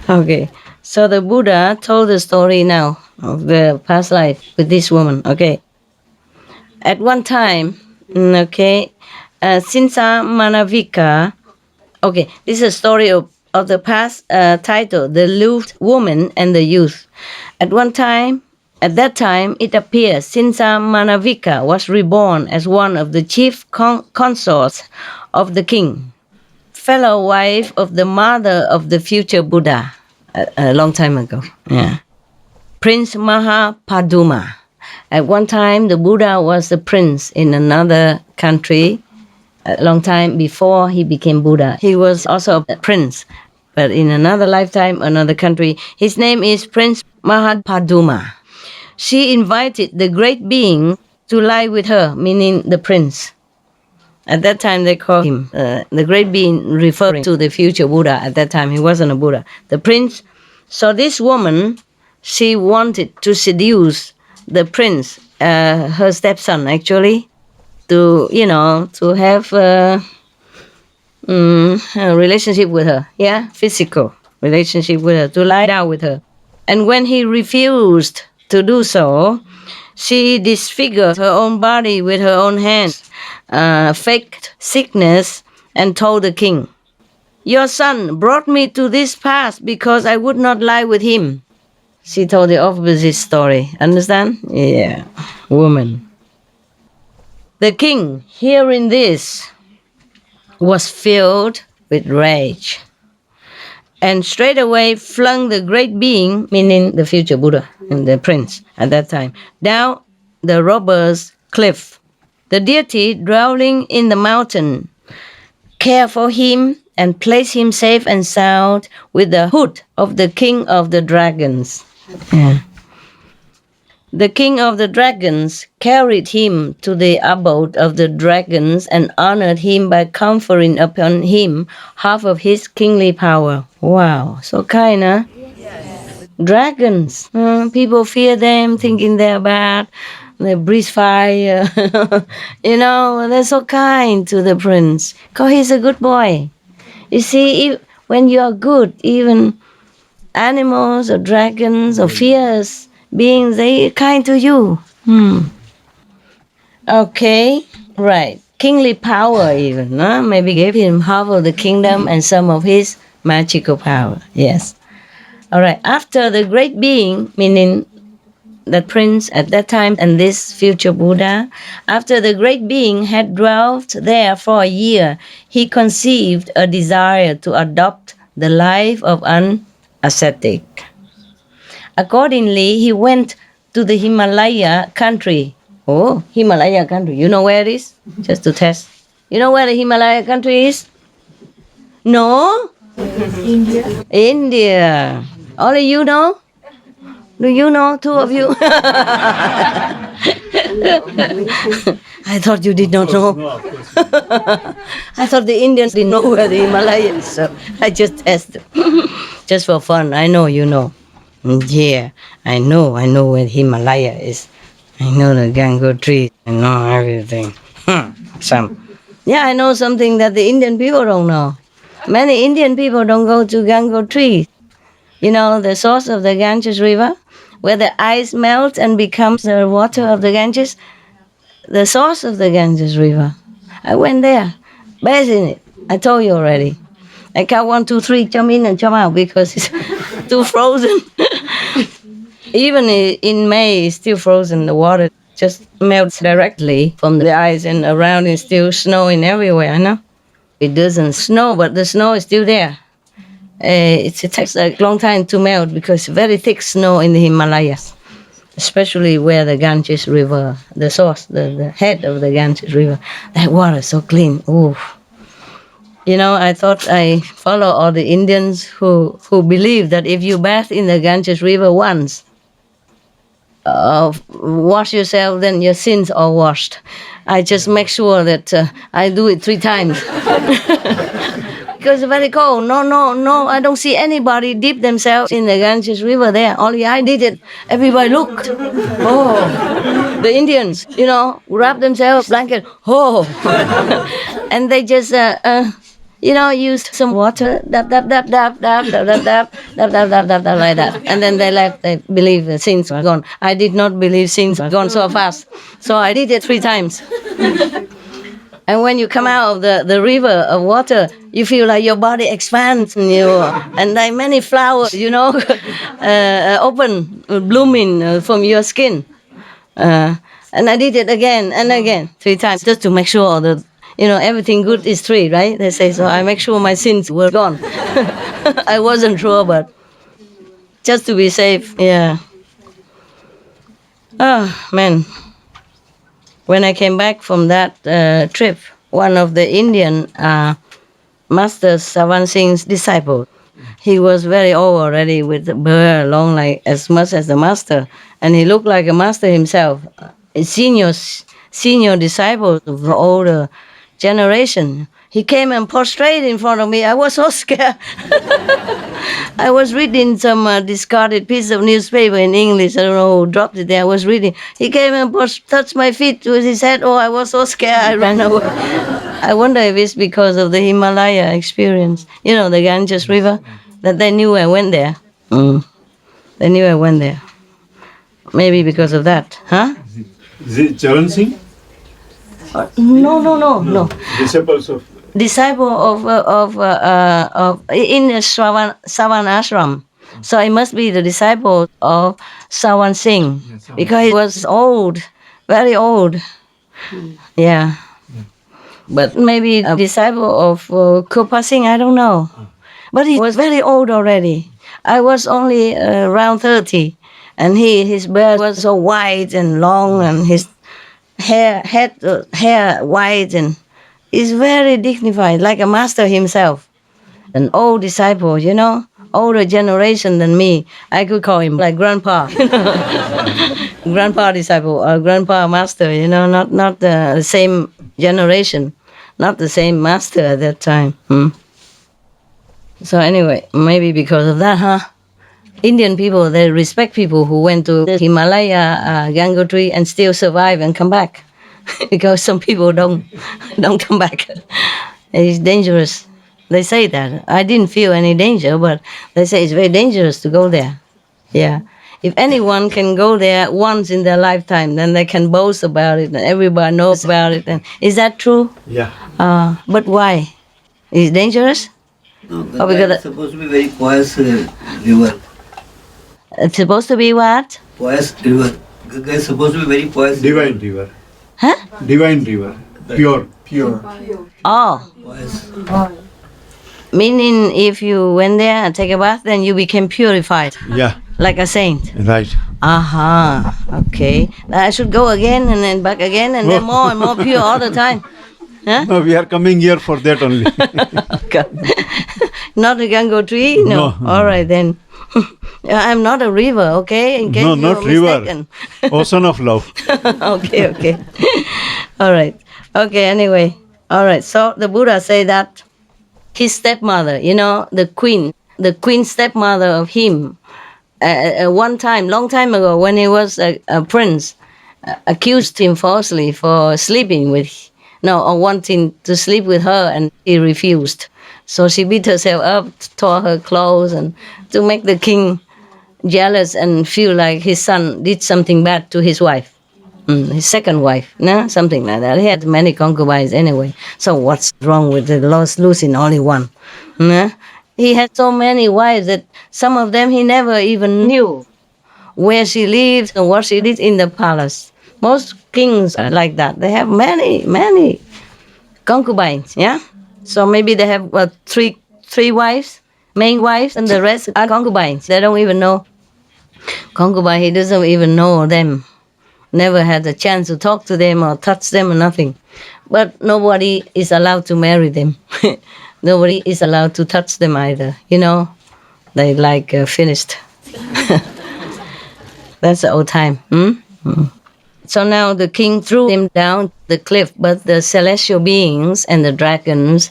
Okay. So the Buddha told the story now of the past life with this woman. Okay. At one time, Sinsa Manavika. Okay, this is a story of the past title, The Lewd Woman and the Youth. At that time, it appears Sinsa Manavika was reborn as one of the chief consorts of the king, fellow wife of the mother of the future Buddha, a long time ago. Yeah. Prince Mahapaduma. At one time, the Buddha was a prince in another country, a long time before he became Buddha. He was also a prince, but in another lifetime, another country. His name is Prince Mahapaduma. She invited the great being to lie with her, meaning the prince. At that time, they called him the great being, referring to the future Buddha. At that time, he wasn't a Buddha. The prince. So this woman, she wanted to seduce the prince, her stepson, actually, to have a relationship with her. Yeah, physical relationship with her, to lie down with her. And when he refused to do so, she disfigured her own body with her own hands, faked sickness, and told the king, "Your son brought me to this pass because I would not lie with him." She told the opposite story. Understand? Yeah. Woman. The king, hearing this, was filled with rage, and straightway flung the great being, meaning the future Buddha and the prince at that time, down the robber's cliff. The deity dwelling in the mountain cared for him and placed him safe and sound with the hood of the king of the dragons. Yeah. The king of the dragons carried him to the abode of the dragons and honored him by conferring upon him half of his kingly power. Wow, so kind, huh? Yes. Dragons. People fear them, thinking they're bad. They breathe fire. They're so kind to the prince, because he's a good boy. You see, when you are good, even animals or dragons or fierce beings, they are kind to you. Okay, right. Kingly power even, maybe gave him half of the kingdom and some of his magical power. Yes. All right. After the great being, meaning the prince at that time and this future Buddha, after the great being had dwelt there for a year, he conceived a desire to adopt the life of an ascetic. Accordingly, he went to the Himalaya country. Oh, Himalaya country. You know where it is? Just to test. You know where the Himalaya country is? No? India. Only you know? Do you know, two of you? I thought you did not know. I thought the Indians didn't know where the Himalayas, so I just tested. Just for fun. I know you know. Yeah, I know where Himalaya is. I know the Gangotri. I know everything. Yeah, I know something that the Indian people don't know. Many Indian people don't go to Gangotri. You know, the source of the Ganges River, where the ice melts and becomes the water of the Ganges. The source of the Ganges River. I went there, bathed in it. I told you already. I count 1, 2, 3, jump in and jump out because it's too frozen. Even in May, it's still frozen. The water just melts directly from the ice, and around is still snowing everywhere, no? It doesn't snow, but the snow is still there. It takes a long time to melt because very thick snow in the Himalayas, especially where the Ganges River, the source, the head of the Ganges River, that water is so clean. Ooh. You know, I thought I follow all the Indians who believe that if you bathe in the Ganges River once, wash yourself, then your sins are washed. I just make sure that I do it 3 times. Because it's very cold. No, I don't see anybody dip themselves in the Ganges River there. Only I did it. Everybody looked. Oh, the Indians, you know, wrap themselves blanket. Oh, and they just, used some water, dab, like that. And then they left. They believe the sins were gone. I did not believe sins were gone so fast. So I did it 3 times. And when you come out of the river of water, you feel like your body expands, and like many flowers, open, blooming from your skin. And I did it again and again, 3 times, just to make sure that, everything good is 3, right? They say, so I make sure my sins were gone. I wasn't sure, but just to be safe, yeah. Oh, man. When I came back from that trip, one of the Indian Master Savan Singh's disciples, he was very old already with the hair long like as much as the master, and he looked like a master himself. A senior disciple of the older generation. He came and prostrated in front of me. I was so scared. I was reading some discarded piece of newspaper in English. I don't know who dropped it there. I was reading. He came and touched my feet with his head. Oh, I was so scared. I ran away. I wonder if it's because of the Himalaya experience. The Ganges River, that they knew I went there. They knew I went there. Maybe because of that. Huh? Is it Charan Singh? No. Disciple of in the Savan Ashram. So it must be the disciple of Savan Singh, because he was old, very old. Yeah. But maybe a disciple of Kirpa Singh, I don't know. But he was very old already. I was only around 30, and his beard was so white and long, and his hair white, and he's very dignified, like a master himself. An old disciple, older generation than me. I could call him like grandpa, grandpa disciple or grandpa master, not the same generation, not the same master at that time. So anyway, maybe because of that, huh? Indian people, they respect people who went to the Himalaya, Gangotri, and still survive and come back. Because some people don't come back. It's dangerous. They say that. I didn't feel any danger, but they say it's very dangerous to go there. Yeah. If anyone can go there once in their lifetime, then they can boast about it, and everybody knows about it. And is that true? Yeah. But why? Is it dangerous? No, because it's supposed to be very pious river. It's supposed to be what? Pious river. Ganga is supposed to be very pious. Divine river. Huh? Divine river. Pure. Oh. Pious. Meaning if you went there and take a bath, then you became purified. Yeah. Like a saint. Right. Aha. Okay. I should go again and then back again and then more and more pure all the time. Huh? No, we are coming here for that only. God. Not a Gangotri? No. All right then. I'm not a river, okay? In case No, you're not river. mistaken. Ocean of love. Okay. All right. Okay, anyway. All right. So the Buddha say that his stepmother, the queen stepmother of him, one time, long time ago, when he was a prince, accused him falsely for sleeping with, or wanting to sleep with her, and he refused. So she beat herself up, tore her clothes, and to make the king jealous and feel like his son did something bad to his wife. His second wife, something like that. He had many concubines anyway. So what's wrong with the losing only one? He had so many wives that some of them he never even knew where she lived and what she did in the palace. Most kings are like that. They have many concubines, yeah? So maybe they have three wives, main wives, and the rest are concubines. They don't even know. Concubine, he doesn't even know them. Never had a chance to talk to them or touch them or nothing. But nobody is allowed to marry them. Nobody is allowed to touch them either. They finished. That's the old time. So now the king threw him down the cliff, but the celestial beings and the dragons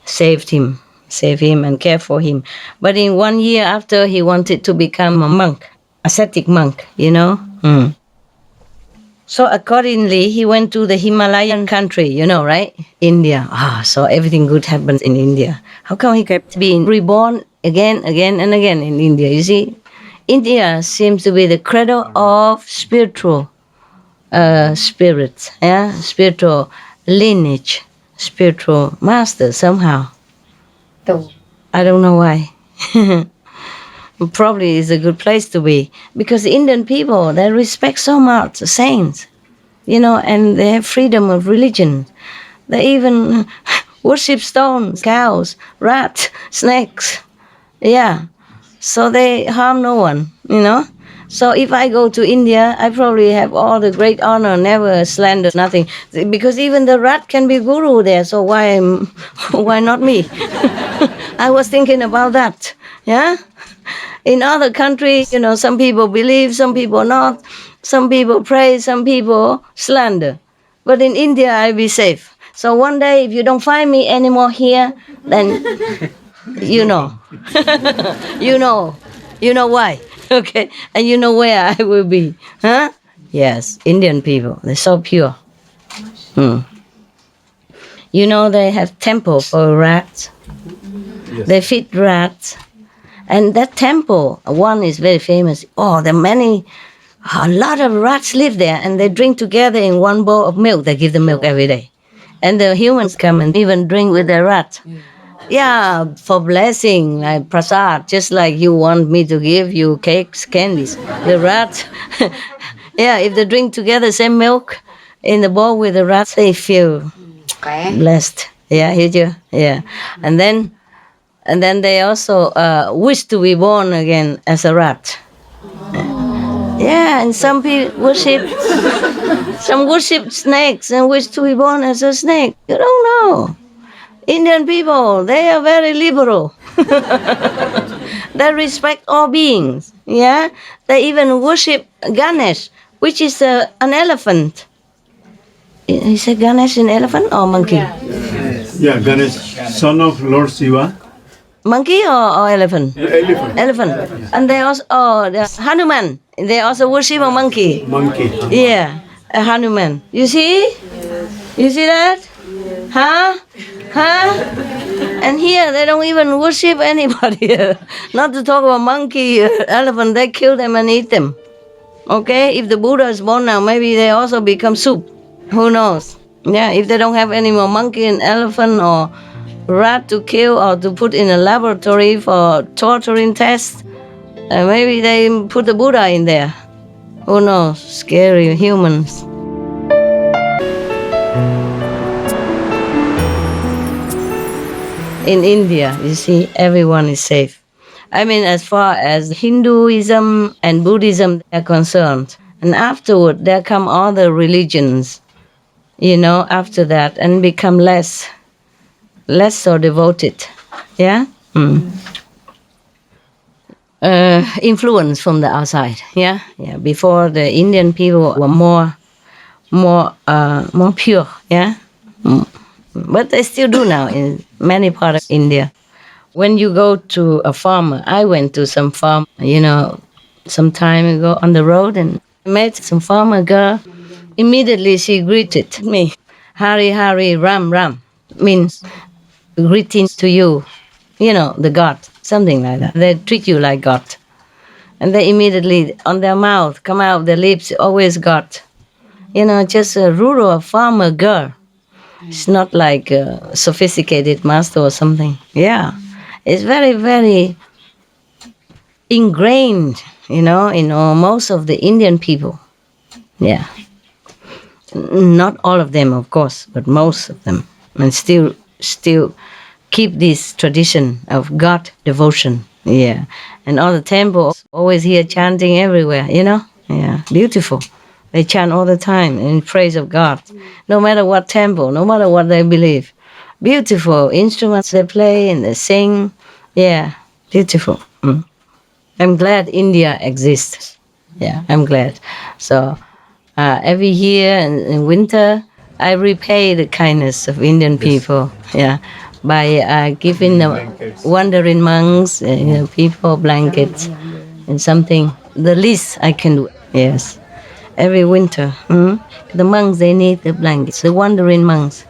saved him and cared for him. But in 1 year after, he wanted to become a monk, ascetic monk, So accordingly, he went to the Himalayan country, right? India. So everything good happens in India. How come he kept being reborn again and again in India? You see, India seems to be the cradle of spiritual spirits, spiritual lineage, spiritual master somehow. I don't know why. Probably is a good place to be, because the Indian people, they respect so much the saints, and they have freedom of religion. They even worship stones, cows, rats, snakes. Yeah. So they harm no one, So if I go to India, I probably have all the great honor, never slander, nothing. Because even the rat can be guru there, so why not me? I was thinking about that, yeah? In other countries, some people believe, some people not. Some people pray, some people slander. But in India, I'll be safe. So one day, if you don't find me anymore here, then you know. You know why. Okay? And you know where I will be. Huh? Yes, Indian people, they're so pure. They have temple for rats. Yes. They feed rats. And that temple, one is very famous. There are a lot of rats live there, and they drink together in one bowl of milk. They give them milk every day. And the humans come and even drink with the rats. Yeah, for blessing, like prasad, just like you want me to give you cakes, candies. The rats, if they drink together same milk in the bowl with the rats, they feel blessed. Yeah, hear you? Yeah. And then they also wish to be born again as a rat. Yeah, and some people worship snakes and wish to be born as a snake. You don't know. Indian people, they are very liberal. They respect all beings. Yeah, they even worship Ganesh, which is an elephant. Is it Ganesh an elephant or monkey? Yeah, Ganesh, son of Lord Shiva. Monkey or elephant? Elephant. And they also, Hanuman. They also worship a monkey. Monkey. Yeah, a Hanuman. You see? You see that? Huh? And here they don't even worship anybody. Not to talk about monkey, elephant, they kill them and eat them. Okay? If the Buddha is born now, maybe they also become soup. Who knows? Yeah, if they don't have any more monkey and elephant or rat to kill or to put in a laboratory for torturing tests, maybe they put the Buddha in there. Who knows? Scary humans. In India, you see, everyone is safe. I mean, as far as Hinduism and Buddhism are concerned. And afterward, there come other religions, after that, and become less so devoted. Yeah? influence from the outside. Yeah. Before, the Indian people were more pure. Yeah. But they still do now in many parts of India. When you go to a farmer, I went to some farm, some time ago on the road, and met some farmer girl. Immediately she greeted me, Hari Hari Ram Ram, means greetings to you, the God, something like that. They treat you like God. And they immediately, on their mouth, come out their lips, always God. Just a rural farmer girl. It's not like a sophisticated master or something. Yeah. It's very, very ingrained, in most of the Indian people. Yeah. Not all of them, of course, but most of them. And still keep this tradition of God devotion. Yeah. And all the temples, always hear chanting everywhere, Yeah. Beautiful. They chant all the time in praise of God. No matter what temple, no matter what they believe. Beautiful instruments they play and they sing. Yeah. Beautiful. I'm glad India exists. Yeah, I'm glad. So every year in winter, I repay the kindness of Indian people. Yeah, by giving the wandering monks, people blankets and something. The least I can do. Yes, every winter. The monks, they need the blankets. The wandering monks.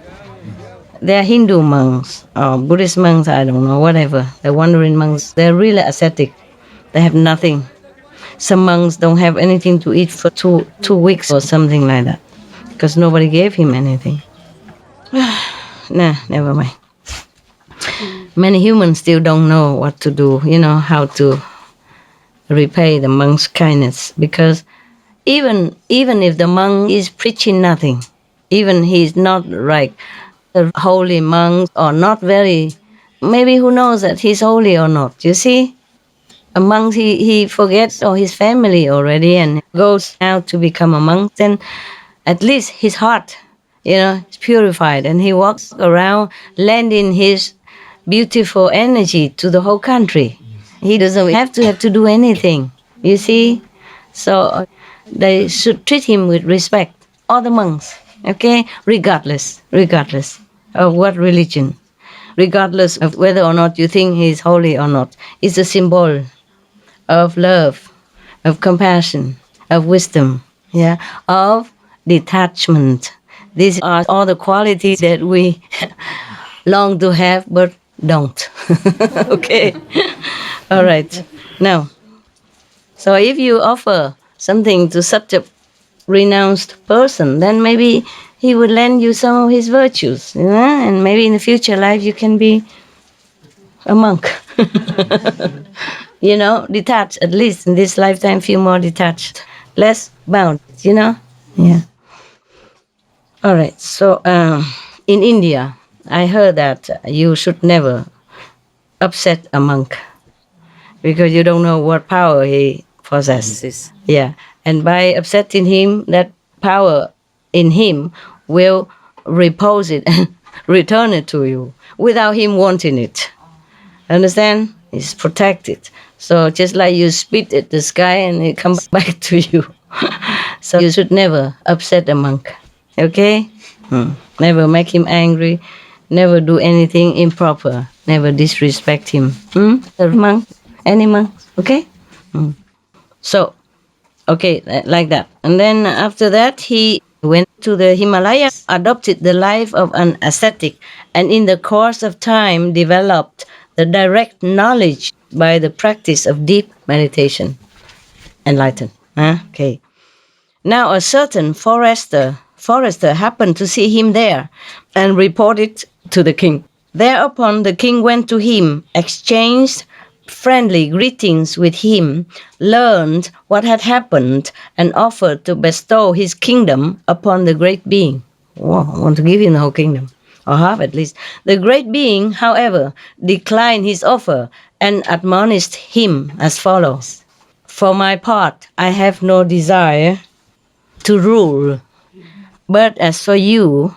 They're Hindu monks or Buddhist monks, I don't know, whatever. The wandering monks, they're really ascetic. They have nothing. Some monks don't have anything to eat for two weeks or something like that because nobody gave him anything. Nah, never mind. Many humans still don't know what to do, how to repay the monk's kindness, because even if the monk is preaching nothing, even he's not like a holy monk or not very, maybe who knows that he's holy or not, you see? A monk, he forgets all his family already and goes out to become a monk, then at least his heart, is purified, and he walks around lending his beautiful energy to the whole country. He doesn't have to do anything, you see? So they should treat him with respect, all the monks, okay? Regardless of what religion, regardless of whether or not you think he's holy or not. It's a symbol of love, of compassion, of wisdom, of detachment. These are all the qualities that we long to have but don't. Okay? All right. Now, so if you offer something to such a renounced person, then maybe he would lend you some of his virtues, and maybe in the future life you can be a monk. Detached, at least in this lifetime, feel more detached, less bound, Yeah. All right. So in India, I heard that you should never upset a monk because you don't know what power he possesses. Yeah. And by upsetting him, that power in him will repose it and return it to you without him wanting it. Understand? It's protected. So just like you spit at the sky and it comes back to you. So you should never upset a monk. Okay? Never make him angry. Never do anything improper. Never disrespect him. The monk, any monk. Okay? So, okay, like that. And then after that, he went to the Himalayas, adopted the life of an ascetic, and in the course of time developed the direct knowledge by the practice of deep meditation. Enlightened. Okay. Now a certain forester happened to see him there and reported to the king. Thereupon the king went to him, exchanged friendly greetings with him, learned what had happened, and offered to bestow his kingdom upon the great being. Wow, I want to give him the whole kingdom, or half at least. The great being, however, declined his offer and admonished him as follows. For my part, I have no desire to rule, but as for you,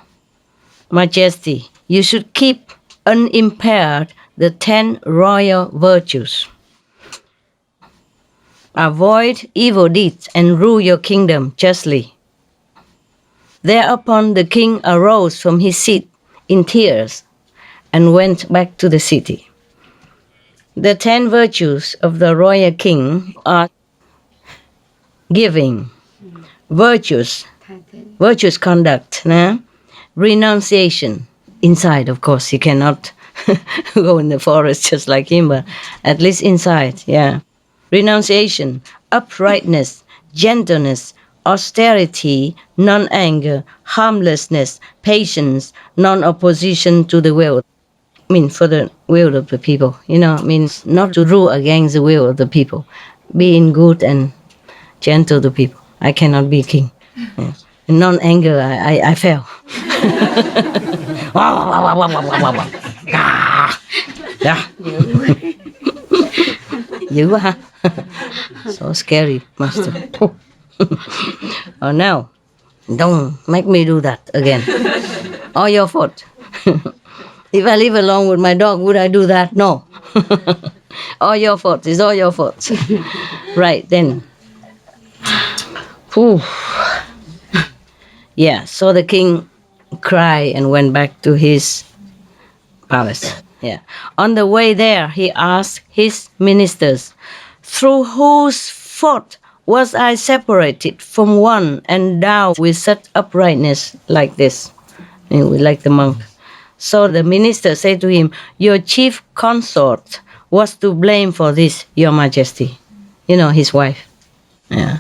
Majesty, you should keep unimpaired the 10 royal virtues. Avoid evil deeds and rule your kingdom justly. Thereupon the king arose from his seat in tears and went back to the city. The 10 virtues of the royal king are giving, virtuous conduct, renunciation. Inside, of course, you cannot go in the forest just like him, but at least inside, yeah. Renunciation, uprightness, gentleness, austerity, non-anger, harmlessness, patience, non-opposition to the will. I mean, for the will of the people, means not to rule against the will of the people. Being good and gentle to people. I cannot be king. Yeah. In non-anger, I fail. Yeah. Dữ quá ha. So scary, master. Oh no, don't make me do that again. All your fault. If I live alone with my dog, would I do that? No. All your fault. It's all your fault. Right, then. Whew. Yeah, so the king cried and went back to his palace. Yeah. On the way there, he asked his ministers, "Through whose fault was I separated from one endowed with such uprightness like this?" Like the monk. So the minister said to him, "Your chief consort was to blame for this, Your Majesty." His wife. Yeah.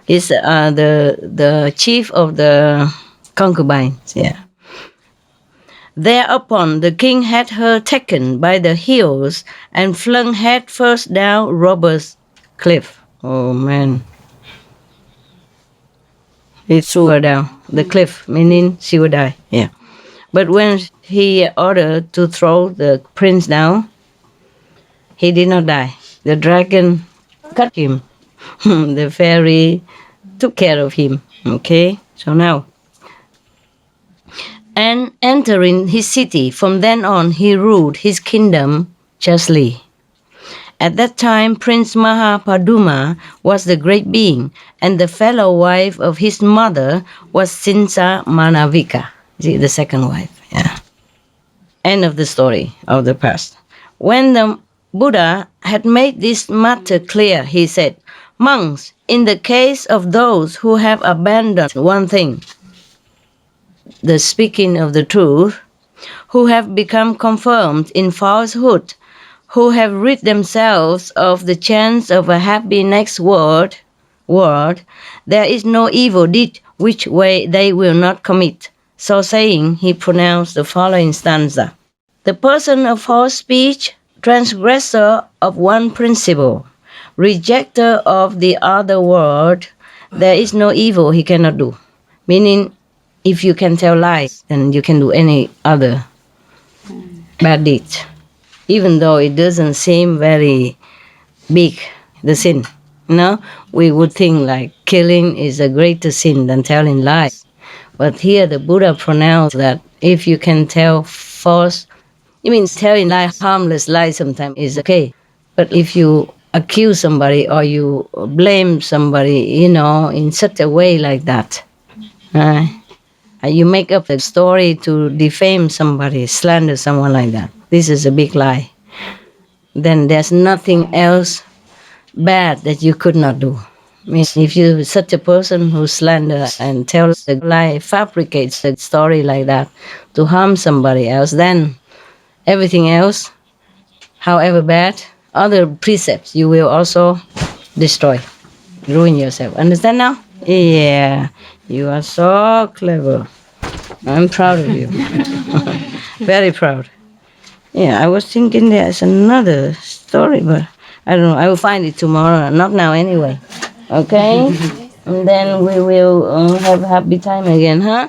He's the chief of the concubines. Yeah. Thereupon the king had her taken by the heels and flung head first down robber's cliff. Oh man. He threw her down the cliff, meaning she would die. Yeah. But when he ordered to throw the prince down, he did not die. The dragon cut him. The fairy took care of him. Okay? So now. And entering his city, from then on he ruled his kingdom justly. At that time, Prince Mahapaduma was the great being, and the fellow wife of his mother was Sinsa Manavika, the second wife. Yeah. End of the story of the past. When the Buddha had made this matter clear, he said, "Monks, in the case of those who have abandoned one thing, the speaking of the truth, who have become confirmed in falsehood, who have rid themselves of the chance of a happy next world, there is no evil deed which way they will not commit." So saying, he pronounced the following stanza. The person of false speech, transgressor of one principle, rejecter of the other word, there is no evil he cannot do. Meaning, if you can tell lies, then you can do any other bad deed. Even though it doesn't seem very big, the sin. We would think like killing is a greater sin than telling lies. But here the Buddha pronounced that if you can tell false, it means telling lies, harmless lies sometimes is okay. But if you accuse somebody or you blame somebody, in such a way like that, you make up a story to defame somebody, slander someone like that. This is a big lie. Then there's nothing else bad that you could not do. I mean, if you're such a person who slanders and tells a lie, fabricates a story like that to harm somebody else, then everything else, however bad, other precepts you will also destroy, ruin yourself. Understand now? Yeah, you are so clever. I'm proud of you. Very proud. Yeah, I was thinking there's another story, but I don't know. I will find it tomorrow. Not now anyway. Okay? And then we will have a happy time again, huh?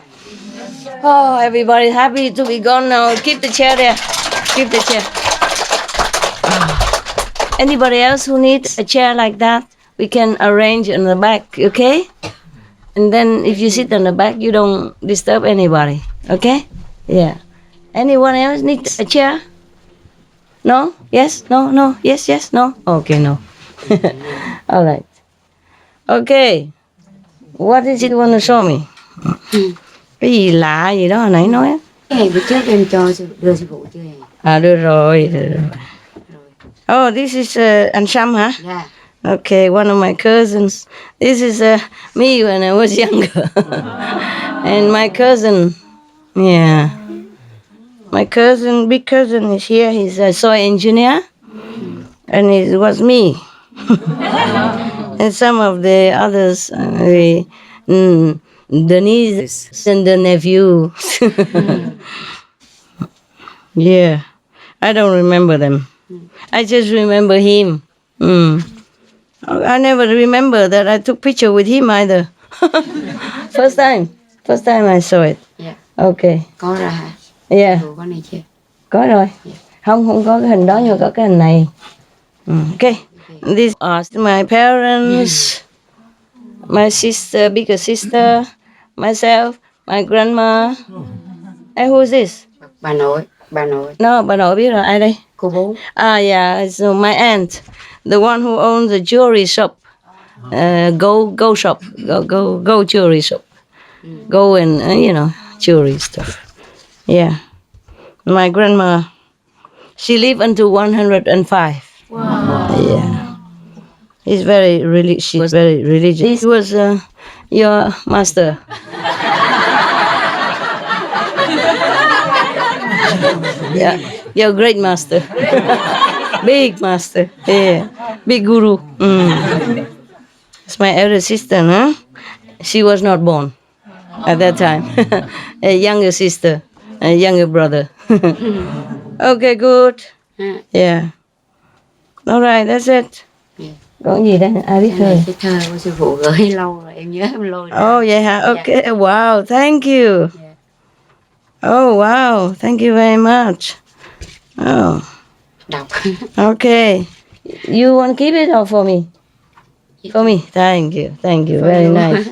Oh, everybody happy to be gone now. Keep the chair there. Keep the chair. Anybody else who needs a chair like that, we can arrange in the back, okay? And then if you sit on the back, you don't disturb anybody, okay? Yeah. Anyone else needs a chair? No? Yes? No? No? Yes? Yes? No? Okay, no. All right. Okay. What is it you want to show me? Cái gì lạ gì đó hồi nãy nói á. Cái này bữa trước em cho đưa sư phụ chưa hề? À được rồi. Oh, this is Ánh Sáng hả? Yeah. Okay, one of my cousins. This is me when I was younger. And my cousin, yeah. My cousin, big cousin is here. He's a soil engineer. And it was me. And some of the others, the nieces and the nephew. Yeah, I don't remember them. I just remember him. I never remember that I took picture with him either. First time I saw it. Yeah. Okay. Có ra hả? Yeah. Đồ có này chưa? Có rồi. Không có cái hình đó nhưng mà có cái hình này. Okay. These are my parents, my sister, bigger sister, myself, my grandma. Hey, who is this? Bà nội. No, bà nội biết rồi. Ai đây? Cô bố. Ah, yeah, so my aunt, the one who owns the jewelry shop, go shop, go jewelry shop, go and jewelry stuff. Yeah, my grandma, she lived until 105. Wow. Yeah, she's very religious. She was very religious. He was your master. Yeah, your great master. Big master. Yeah, big guru. It's my elder sister, huh? She was not born at that time. A younger sister, a younger brother. Okay, good. Yeah. All right, that's it. Yeah. Có gì đây? Ai biết Cái thôi. này cái thơ của sư phụ gửi lâu rồi, em nhớ em lôi ra. Oh, vậy hả? Okay. Wow, thank you. Yeah. Oh, wow. Thank you very much. Oh, Đọc. okay. You want to keep it or for me? For me. Thank you. Thank you. Very nice.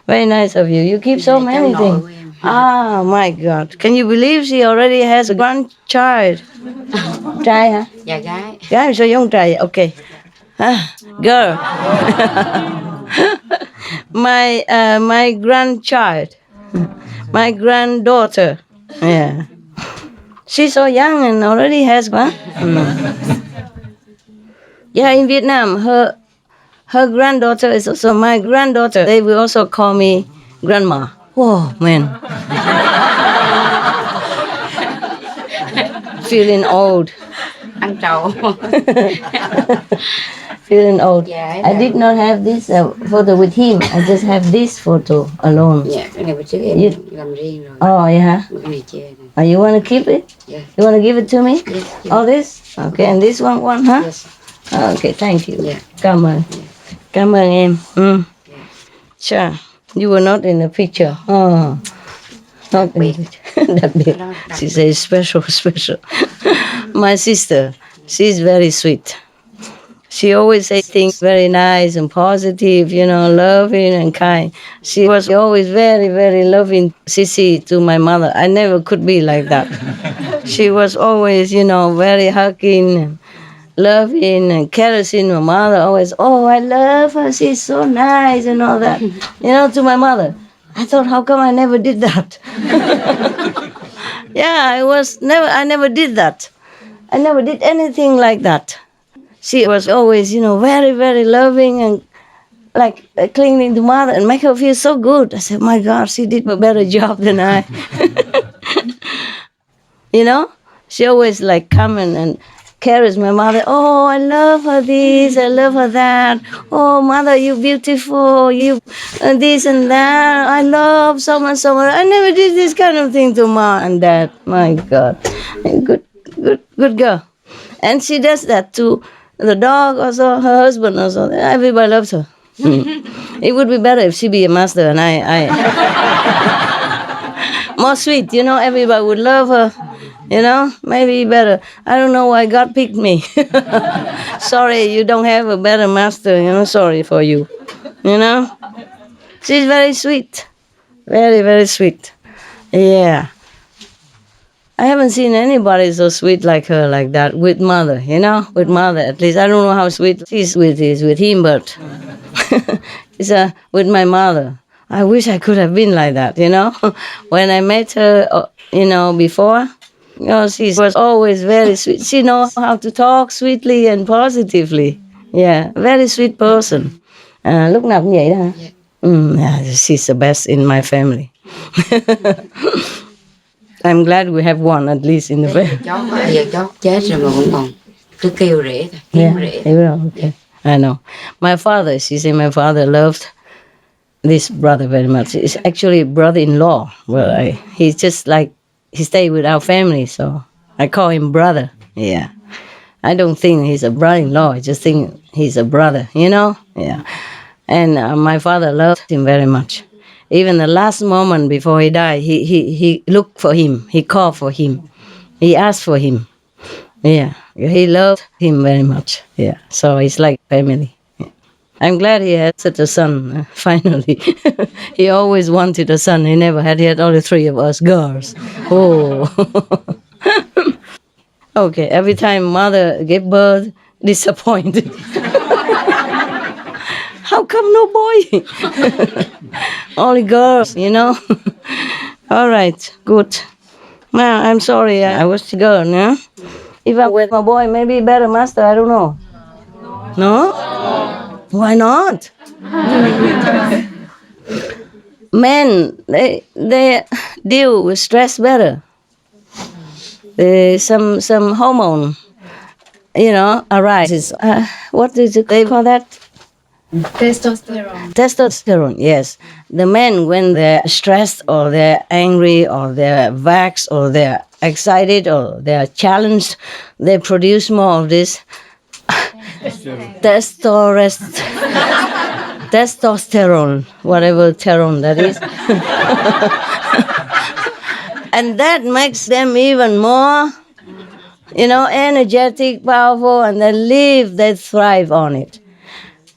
Very nice of you. You keep so many things. Ah, my God. Can you believe she already has a grandchild? Trai hả? Dạ gái. Gái sao giống trai vậy? Okay. Girl. My grandchild. My granddaughter. Yeah. She's so young and already has one. Yeah, in Vietnam, her granddaughter is also my granddaughter. They will also call me grandma. Whoa, man. Feeling old. Ăn trầu. Feeling old. Yeah, I did not have this photo with him. I just have this photo alone. Dạ, cái này bữa trước em làm riêng rồi. Oh, yeah. Cái này chưa này. You want to keep it? Yeah. You want to give it to me? Yes, yes. All this? Okay, and this one, huh? Yes. Okay, thank you. Yeah. Cảm ơn. Cảm ơn em. Sure. You were not in the picture. Oh. Not in the picture. Đặc biệt. She says special. My sister, she's very sweet. She always says things very nice and positive, loving and kind. She was always very, very loving Sissy to my mother. I never could be like that. She was always, very hugging and loving and caressing my mother. Always, oh, I love her. She's so nice and all that. To my mother. I thought, how come I never did that? Yeah, I never did that. I never did anything like that. She was always, very, very loving and like clinging to mother and make her feel so good. I said, my God, she did a better job than I. She always like come and carries my mother. Oh, I love her this, I love her that. Oh, mother, you beautiful, you this and that. I love so much. I never did this kind of thing to mom and dad. My God, good girl. And she does that to the dog also, her husband also. Everybody loves her. It would be better if she be a master and I more sweet, everybody would love her. Maybe better. I don't know why God picked me. Sorry, you don't have a better master, sorry for you. She's very sweet. Very, very sweet. Yeah. I haven't seen anybody so sweet like her, like that, with mother, you know, with mother. At least I don't know how sweet she's with him, but it's with my mother. I wish I could have been like that, you know. When I met her, you know, before, you know, she was always very sweet. She knows how to talk sweetly and positively. Yeah, very sweet person. Lúc nào cũng vậy đó hả? Yeah, she's the best in my family. I'm glad we have one at least in the family. Giờ chó chết rồi mà cũng còn cứ kêu rễ thôi, kiếm rễ. Okay. I know. My father, she said my father loved this brother very much. It's actually brother-in-law. Well, he's just like, he stayed with our family, so I call him brother. Yeah. I don't think he's a brother-in-law. I just think he's a brother, you know? Yeah. And my father loved him very much. Even the last moment before he died, he looked for him. He called for him. He asked for him. Yeah. He loved him very much. Yeah. So it's like family. Yeah. I'm glad he had such a son, finally. He always wanted a son. He never had. He had only 3 of us girls. Oh. Okay. Every time mother gave birth, disappointed. How come no boy? Only girls, you know. All right, good. Now, I'm sorry, I was a girl, no? If I were a boy, maybe better master, I don't know. No? Why not? Men, they deal with stress better. Some hormone, you know, arises. What do they call that? Testosterone. Testosterone, yes. The men, when they're stressed or they're angry or they're vexed or they're excited or they're challenged, they produce more of this testosterone, whatever terone that is. And that makes them even more, you know, energetic, powerful, and they thrive on it.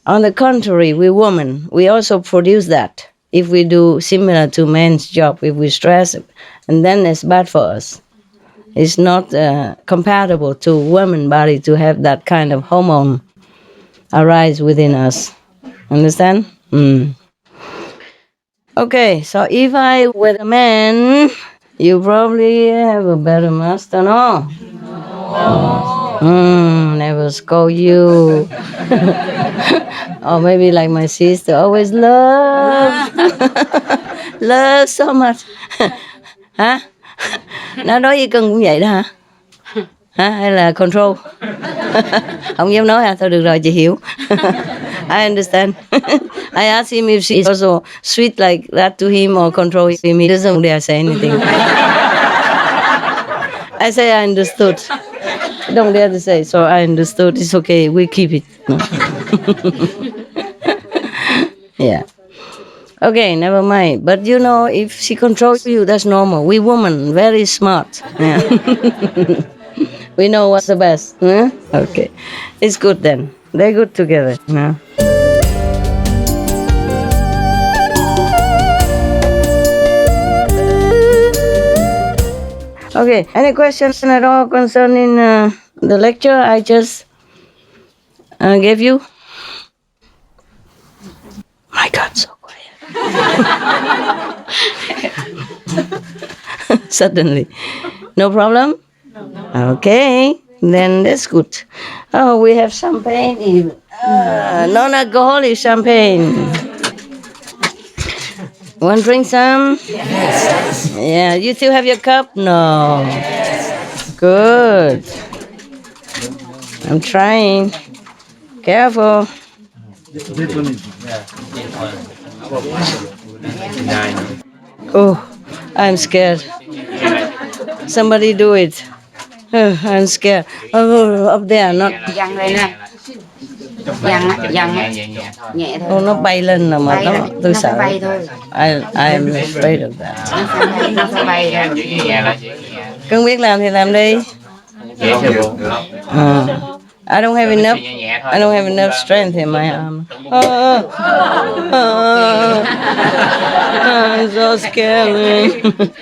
On the contrary, we women, we also produce that. If we do similar to men's job, if we stress, and then it's bad for us. It's not compatible to women's body to have that kind of hormone arise within us. Understand? Okay, so if I were a man, you probably have a better master, no? Never scold you. Or maybe like my sister, always love. Love so much. Hả? Nó nói với cưng cũng vậy đó hả? Hả? Hay là control? Không dám nói hả? Thôi được rồi, chị hiểu. I understand. I asked him if she's also sweet like that to him or control him. He doesn't dare say anything. I say I understood. Don't dare to say, so I understood. It's okay, we keep it. No. Yeah. Okay, never mind. But you know, if she controls you, that's normal. We women, very smart. Yeah. We know what's the best. Huh? Okay. It's good then. They're good together. No? Okay, any questions at all concerning the lecture I just gave you? My God, so quiet. Suddenly. No problem? No. Okay, then that's good. Oh, we have champagne even. Non-alcoholic champagne. Want to drink some? Yes. Yeah, you still have your cup? No. Good. I'm trying. Careful. Oh, I'm scared. Somebody do it. Oh, I'm scared. Oh, up there, not. Dằn lên nè. Dằn nhẹ thôi. Oh, nó bay lên là mà tôi sợ. Nó bay thôi. I am afraid of that. Nó phải bay ra. Cưng biết làm thì làm đi. I don't have enough. I don't have enough strength in my arm. I'm so scared.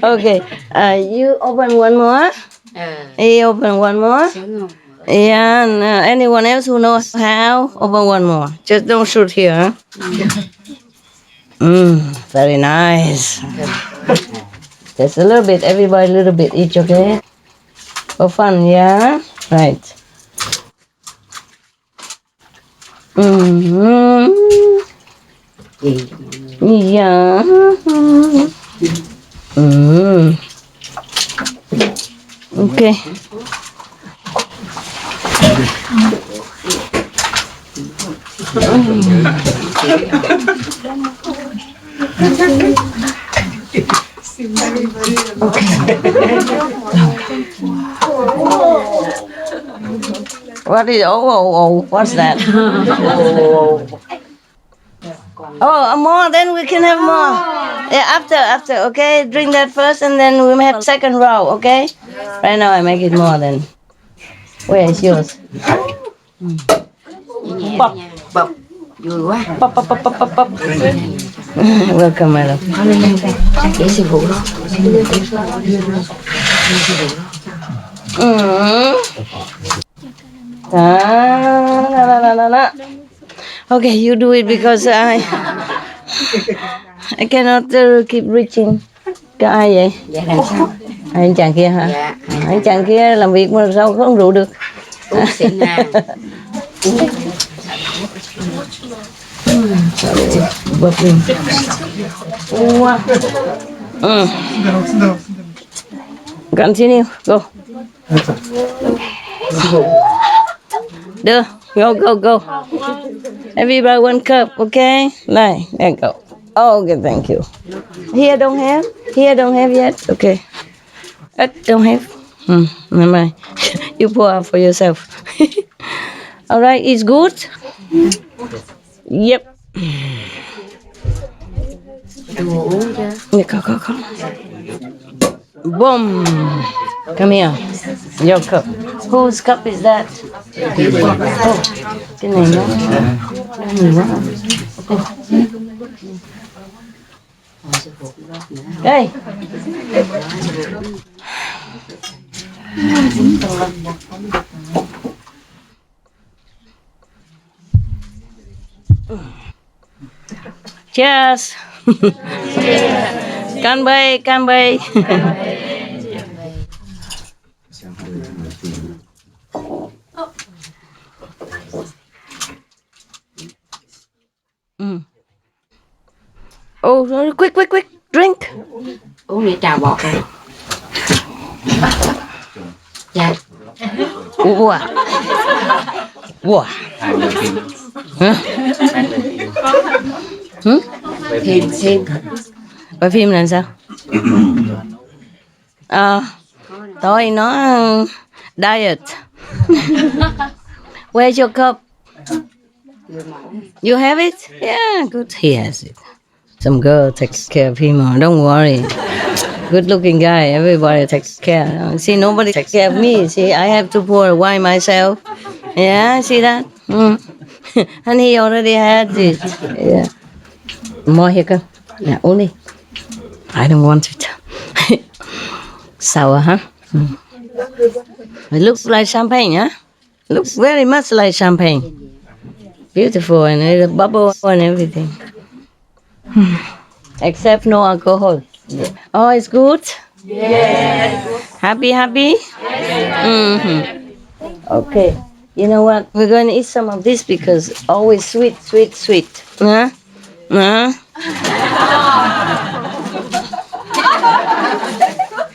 Okay, you open one more. He open one more. Yeah, and anyone else who knows how, open one more. Just don't shoot here. Very nice. Just a little bit, everybody a little bit each, okay? For fun, yeah? Right. Yeah. Okay. What is what's that? More, then we can have more. Yeah, after, okay? Drink that first and then we have second row, okay? Right now I make it more then. Where is yours? Pop. Bọc vui quá. Pop, pop, pop, pop, pop, pop. Welcome, my love. Để sư phụ đó. Okay, you do it because I cannot keep reaching. Cái ai vậy? Dạ làm sao? Anh chàng kia hả? Dạ. Anh chàng kia làm việc mà sao không rượu được? Uống xịn à. Continue, go. Đưa, go. Everybody one cup, okay? Này, there go. Oh, okay, thank you. Here don't have yet. Okay. Don't have. Never mind. You pour out for yourself. All right, it's good. Yep. Go. Boom. Come here. Your cup. Whose cup is that? Oh, cái này nó nhiều quá. Hey. Cheers. Can bay. Oh, quick, drink. Uống để trà bọt rồi. Dạ. Wow. Thêm. Coi phim là sao? Tôi nó diet. Where's your cup? You have it? Yeah, good. He has it. Some girl takes care of him. Don't worry. Good looking guy. Everybody takes care. See, nobody takes care of me. See, I have to pour wine myself. Yeah, see that? And he already had it. Yeah. More here, come. Yeah, only. I don't want it. Sour, huh? It looks like champagne, huh? Looks very much like champagne. Beautiful, and it's a bubble and everything. Except no alcohol. Oh, it's good? Yes. Happy? Yes. Mm-hmm. Okay. You know what? We're going to eat some of this because always sweet. Huh?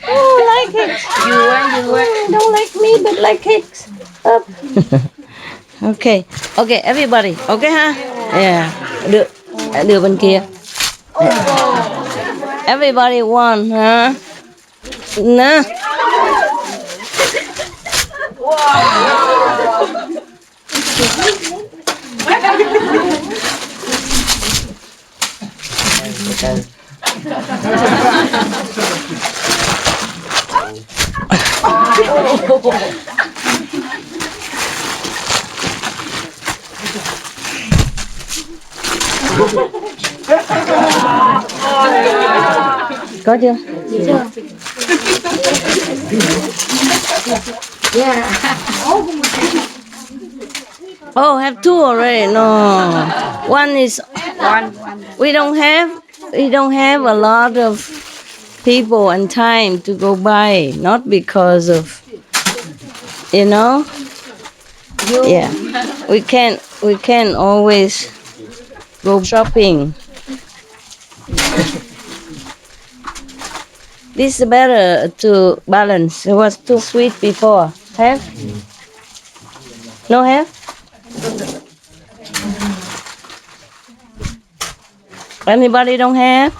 Oh, like it. You don't like me, but like cakes. Up. Okay, everybody. Okay, ha? Yeah. Đưa bên kia. Everybody one, huh? No. Có chưa? Oh, have two already. No, one is One. we don't have a lot of people and time to go by. Not because of Yeah, we can't always go shopping. This is better to balance. It was too sweet before. Have? No have? Anybody don't have?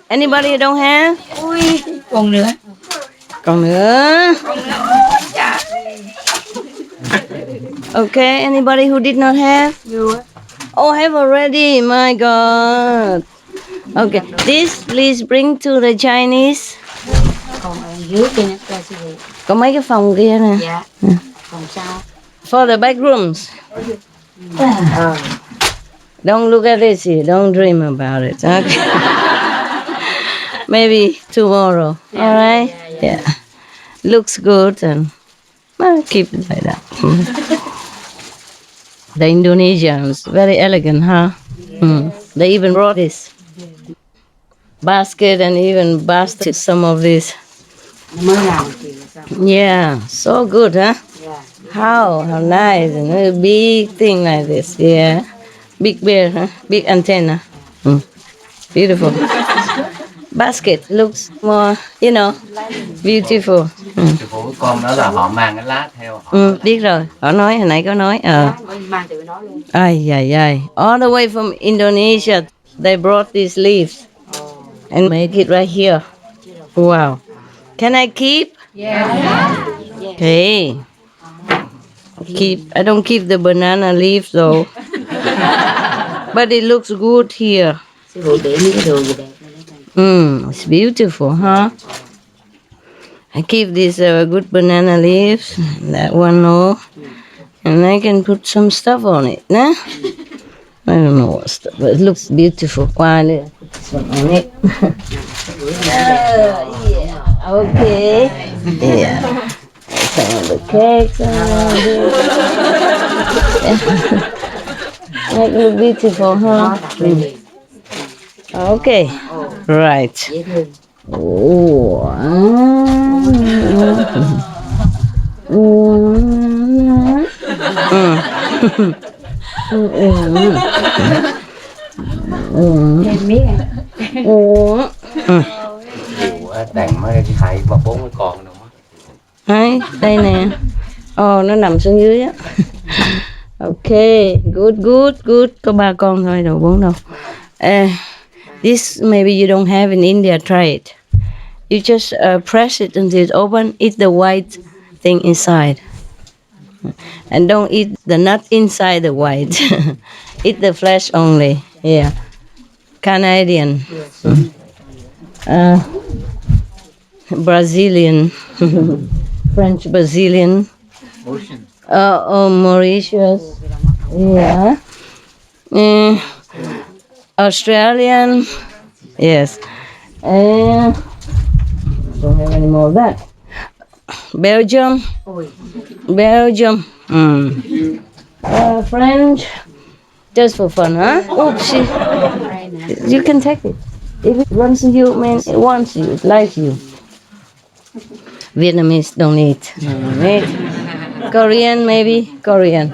Anybody who don't have? Ui, còn nữa. Còn nữa. Okay, anybody who did not have? Oh, have already. My God. Okay, this please bring to the Chinese. Còn ở dưới kia nữa, ra sư phụ. Có mấy cái phòng kia nè. Dạ. Còn sao? For the back rooms. Don't look at this here. Don't dream about it. Okay. Maybe tomorrow. All right? Yeah. Looks good and well, keep it like that. The Indonesians, very elegant, huh? They even brought this basket and even basket some of this. Mới làm thì sao? Yeah, so good, huh? How nice, and a big thing like this, yeah. Big bear, huh? Big antenna. Beautiful. Basket looks more, beautiful. Sư phụ con đó là họ mang cái lá theo họ. Biết rồi, họ nói, hồi nãy có nói. Mang từ đó luôn. Ay. All the way from Indonesia, they brought these leaves and make it right here. Wow. Can I keep? Yeah. Okay. I don't keep the banana leaf though. But it looks good here. Sư phụ để mấy cái đồ gì đẹp. It's beautiful, huh? I keep these good banana leaves. That one, no. And I can put some stuff on it, nah? I don't know what stuff, but it looks beautiful. Wow, put this one on it. Yeah, okay. Yeah. Some of the cakes around here. Make it look beautiful, huh? Okay. Right. Oh. Thêm miếng. Đàn mới thầy và 4 cái con nữa. Đấy, đây nè. Nó nằm xuống dưới á. Okay, good. Có 3 con thôi, đâu 4 đâu. This maybe you don't have in India. Try it. You just press it until it's open. Eat the white thing inside, and don't eat the nut inside the white. Eat the flesh only. Yeah, Canadian, Brazilian, French Brazilian. Mauritius. Yeah. Australian. Yes. Don't have any more of that. Belgium. French. Just for fun, huh? Oopsie. You can take it. If it runs to you, man, it wants you, it likes you. Vietnamese don't eat. Korean, maybe? Korean.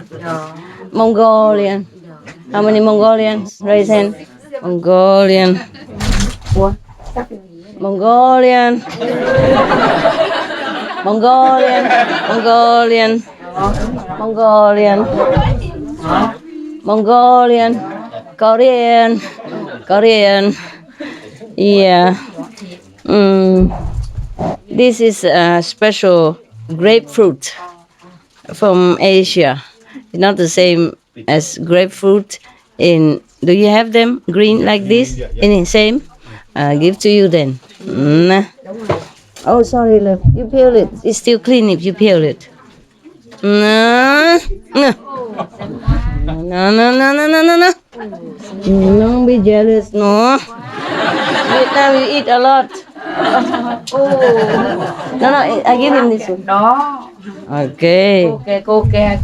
Mongolian. How many Mongolians? Raise hand. Mongolian. What? Mongolian. Mongolian. Mongolian. Mongolian. Mongolian. Korean. Korean. Yeah. This is a special grapefruit from Asia. It's not the same as grapefruit in. Do you have them green like this? In the same? Give to you then. Oh, sorry, love. You peel it. It's still clean if you peel it. No. No. Don't be jealous, no. Vietnam, you eat a lot. No, I give him this one. Đó. Okay. Cô kia.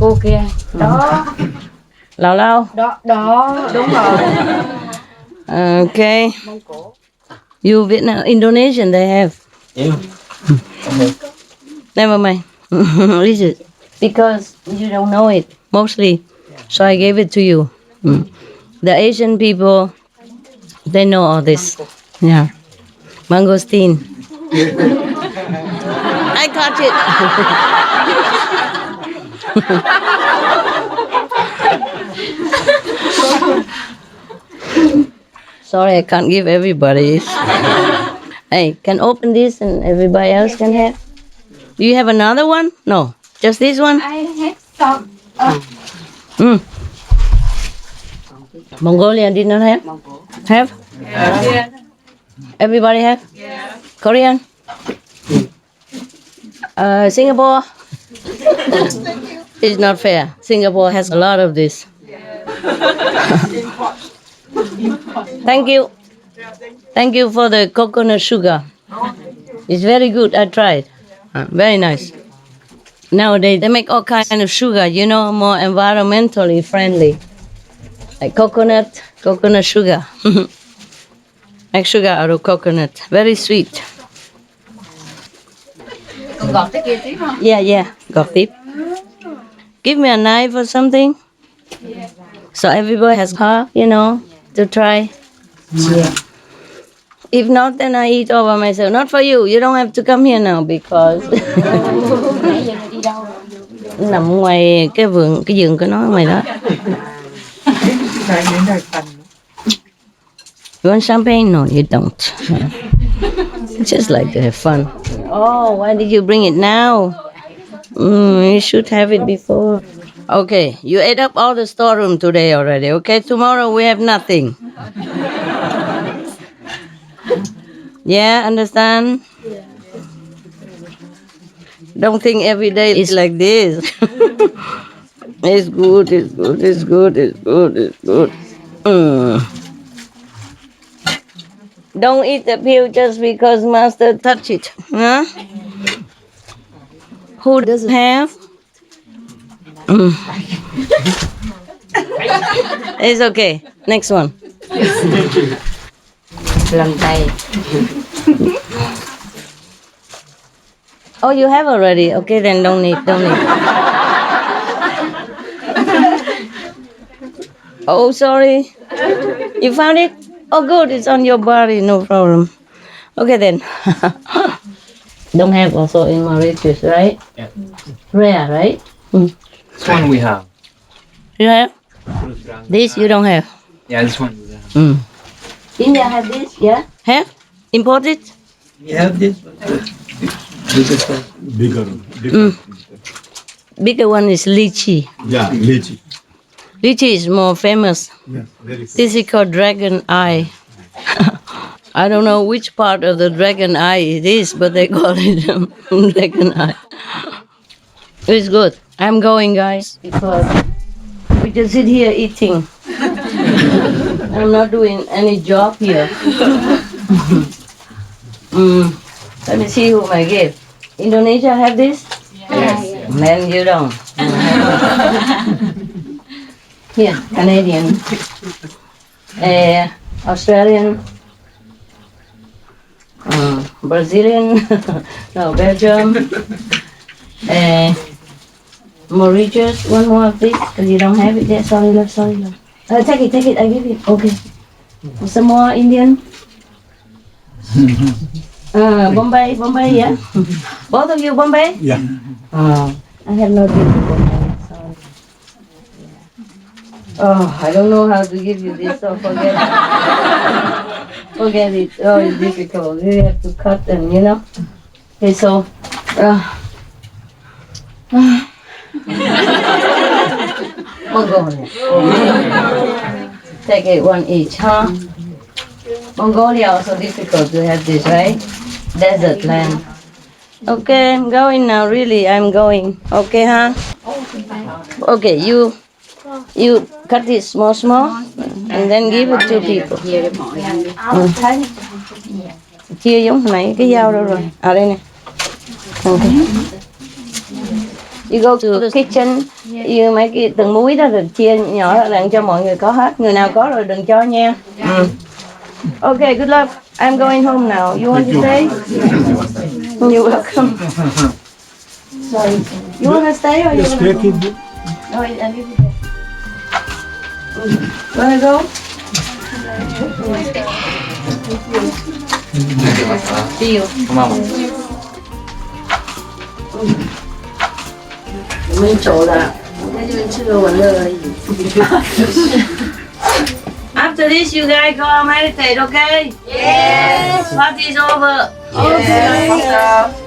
Đó. Lao. Đó, đúng rồi. Okay. You Vietnam, Indonesian, they have. Yeah. Never mind. Read it. Because you don't know it, mostly. So I gave it to you. The Asian people, they know all this. Yeah. Mangosteen. I caught it. Sorry, I can't give everybody. Hey, can open this and everybody else can have? Do you have another one? No, just this one? I have some. Mongolian did not have? Have? Yeah. Everybody have? Yeah. Korean? Singapore? It's not fair. Singapore has a lot of this. Thank you. Thank you for the coconut sugar. It's very good. I tried. Very nice. Nowadays, they make all kinds of sugar, more environmentally friendly. Like coconut sugar. Make sugar out of coconut. Very sweet. Còn gọt cái kia tí không? Yeah. Got it. Give me a knife or something. So everybody has half, to try. Yeah. If not, then I eat all by myself. Not for you. You don't have to come here now because nằm ngoài cái vườn của nó ngoài đó. You want champagne? No, you don't. Just like to have fun. Oh, why did you bring it now? You should have it before. Okay, you ate up all the storeroom today already, okay? Tomorrow we have nothing. Yeah, understand? Don't think every day is like this. It's good. Don't eat the pill just because master touch it. Huh? Who doesn't have? It's okay. Next one. Lần tay. Oh, you have already. Okay, then don't need. Oh, sorry. You found it? Oh, good. It's on your body. No problem. Okay, then. Don't have also in Mauritius, right? Yeah. Rare, right? This one we have. You have? This you don't have? Yeah, this one we have. India have this? Yeah? Have? Imported? You have this one. Bigger. Bigger one is lychee. Yeah, lychee. Lychee is more famous. Yeah, very good. This is called dragon eye. I don't know which part of the dragon eye it is, but they call it dragon eye. It's good. I'm going, guys, because we just sit here eating. I'm not doing any job here. Let me see whom I give. Indonesia have this? Yes. Then you don't. Here, Canadian. Australian. Brazilian. No, Belgium. Mauritius. One more of this, because you don't have it yet. Sorry, love. Take it. I give it. Okay. Some more Indian. Bombay, yeah? Both of you Bombay? Yeah. I have not been to Bombay, sorry. Oh, I don't know how to give you this, so forget it. Forget it. Oh, it's difficult. You have to cut them, Okay, so... Mongolia. Take it one each, huh? Mongolia also difficult to have this, right? Desert land. Okay, I'm going now. Really, I'm going. Okay, huh? Okay, you cut it small, and then give it to people. Chia cho mọi người. Thấy. Chia giống hồi nãy cái dao đâu rồi? À đây nè. Okay. You go to the kitchen, you mấy cái từng muối đó rồi chia nhỏ ra đặng cho mọi người có hết. Người nào có rồi đừng cho nha. Okay, good luck. I'm going home now. You want to stay? You're welcome. Sorry. You want to stay or you want to go? No, I leave it there. Wanna go? See you. Mình chỗ là After this, you guys go meditate, okay? Yes. Party's over. Okay.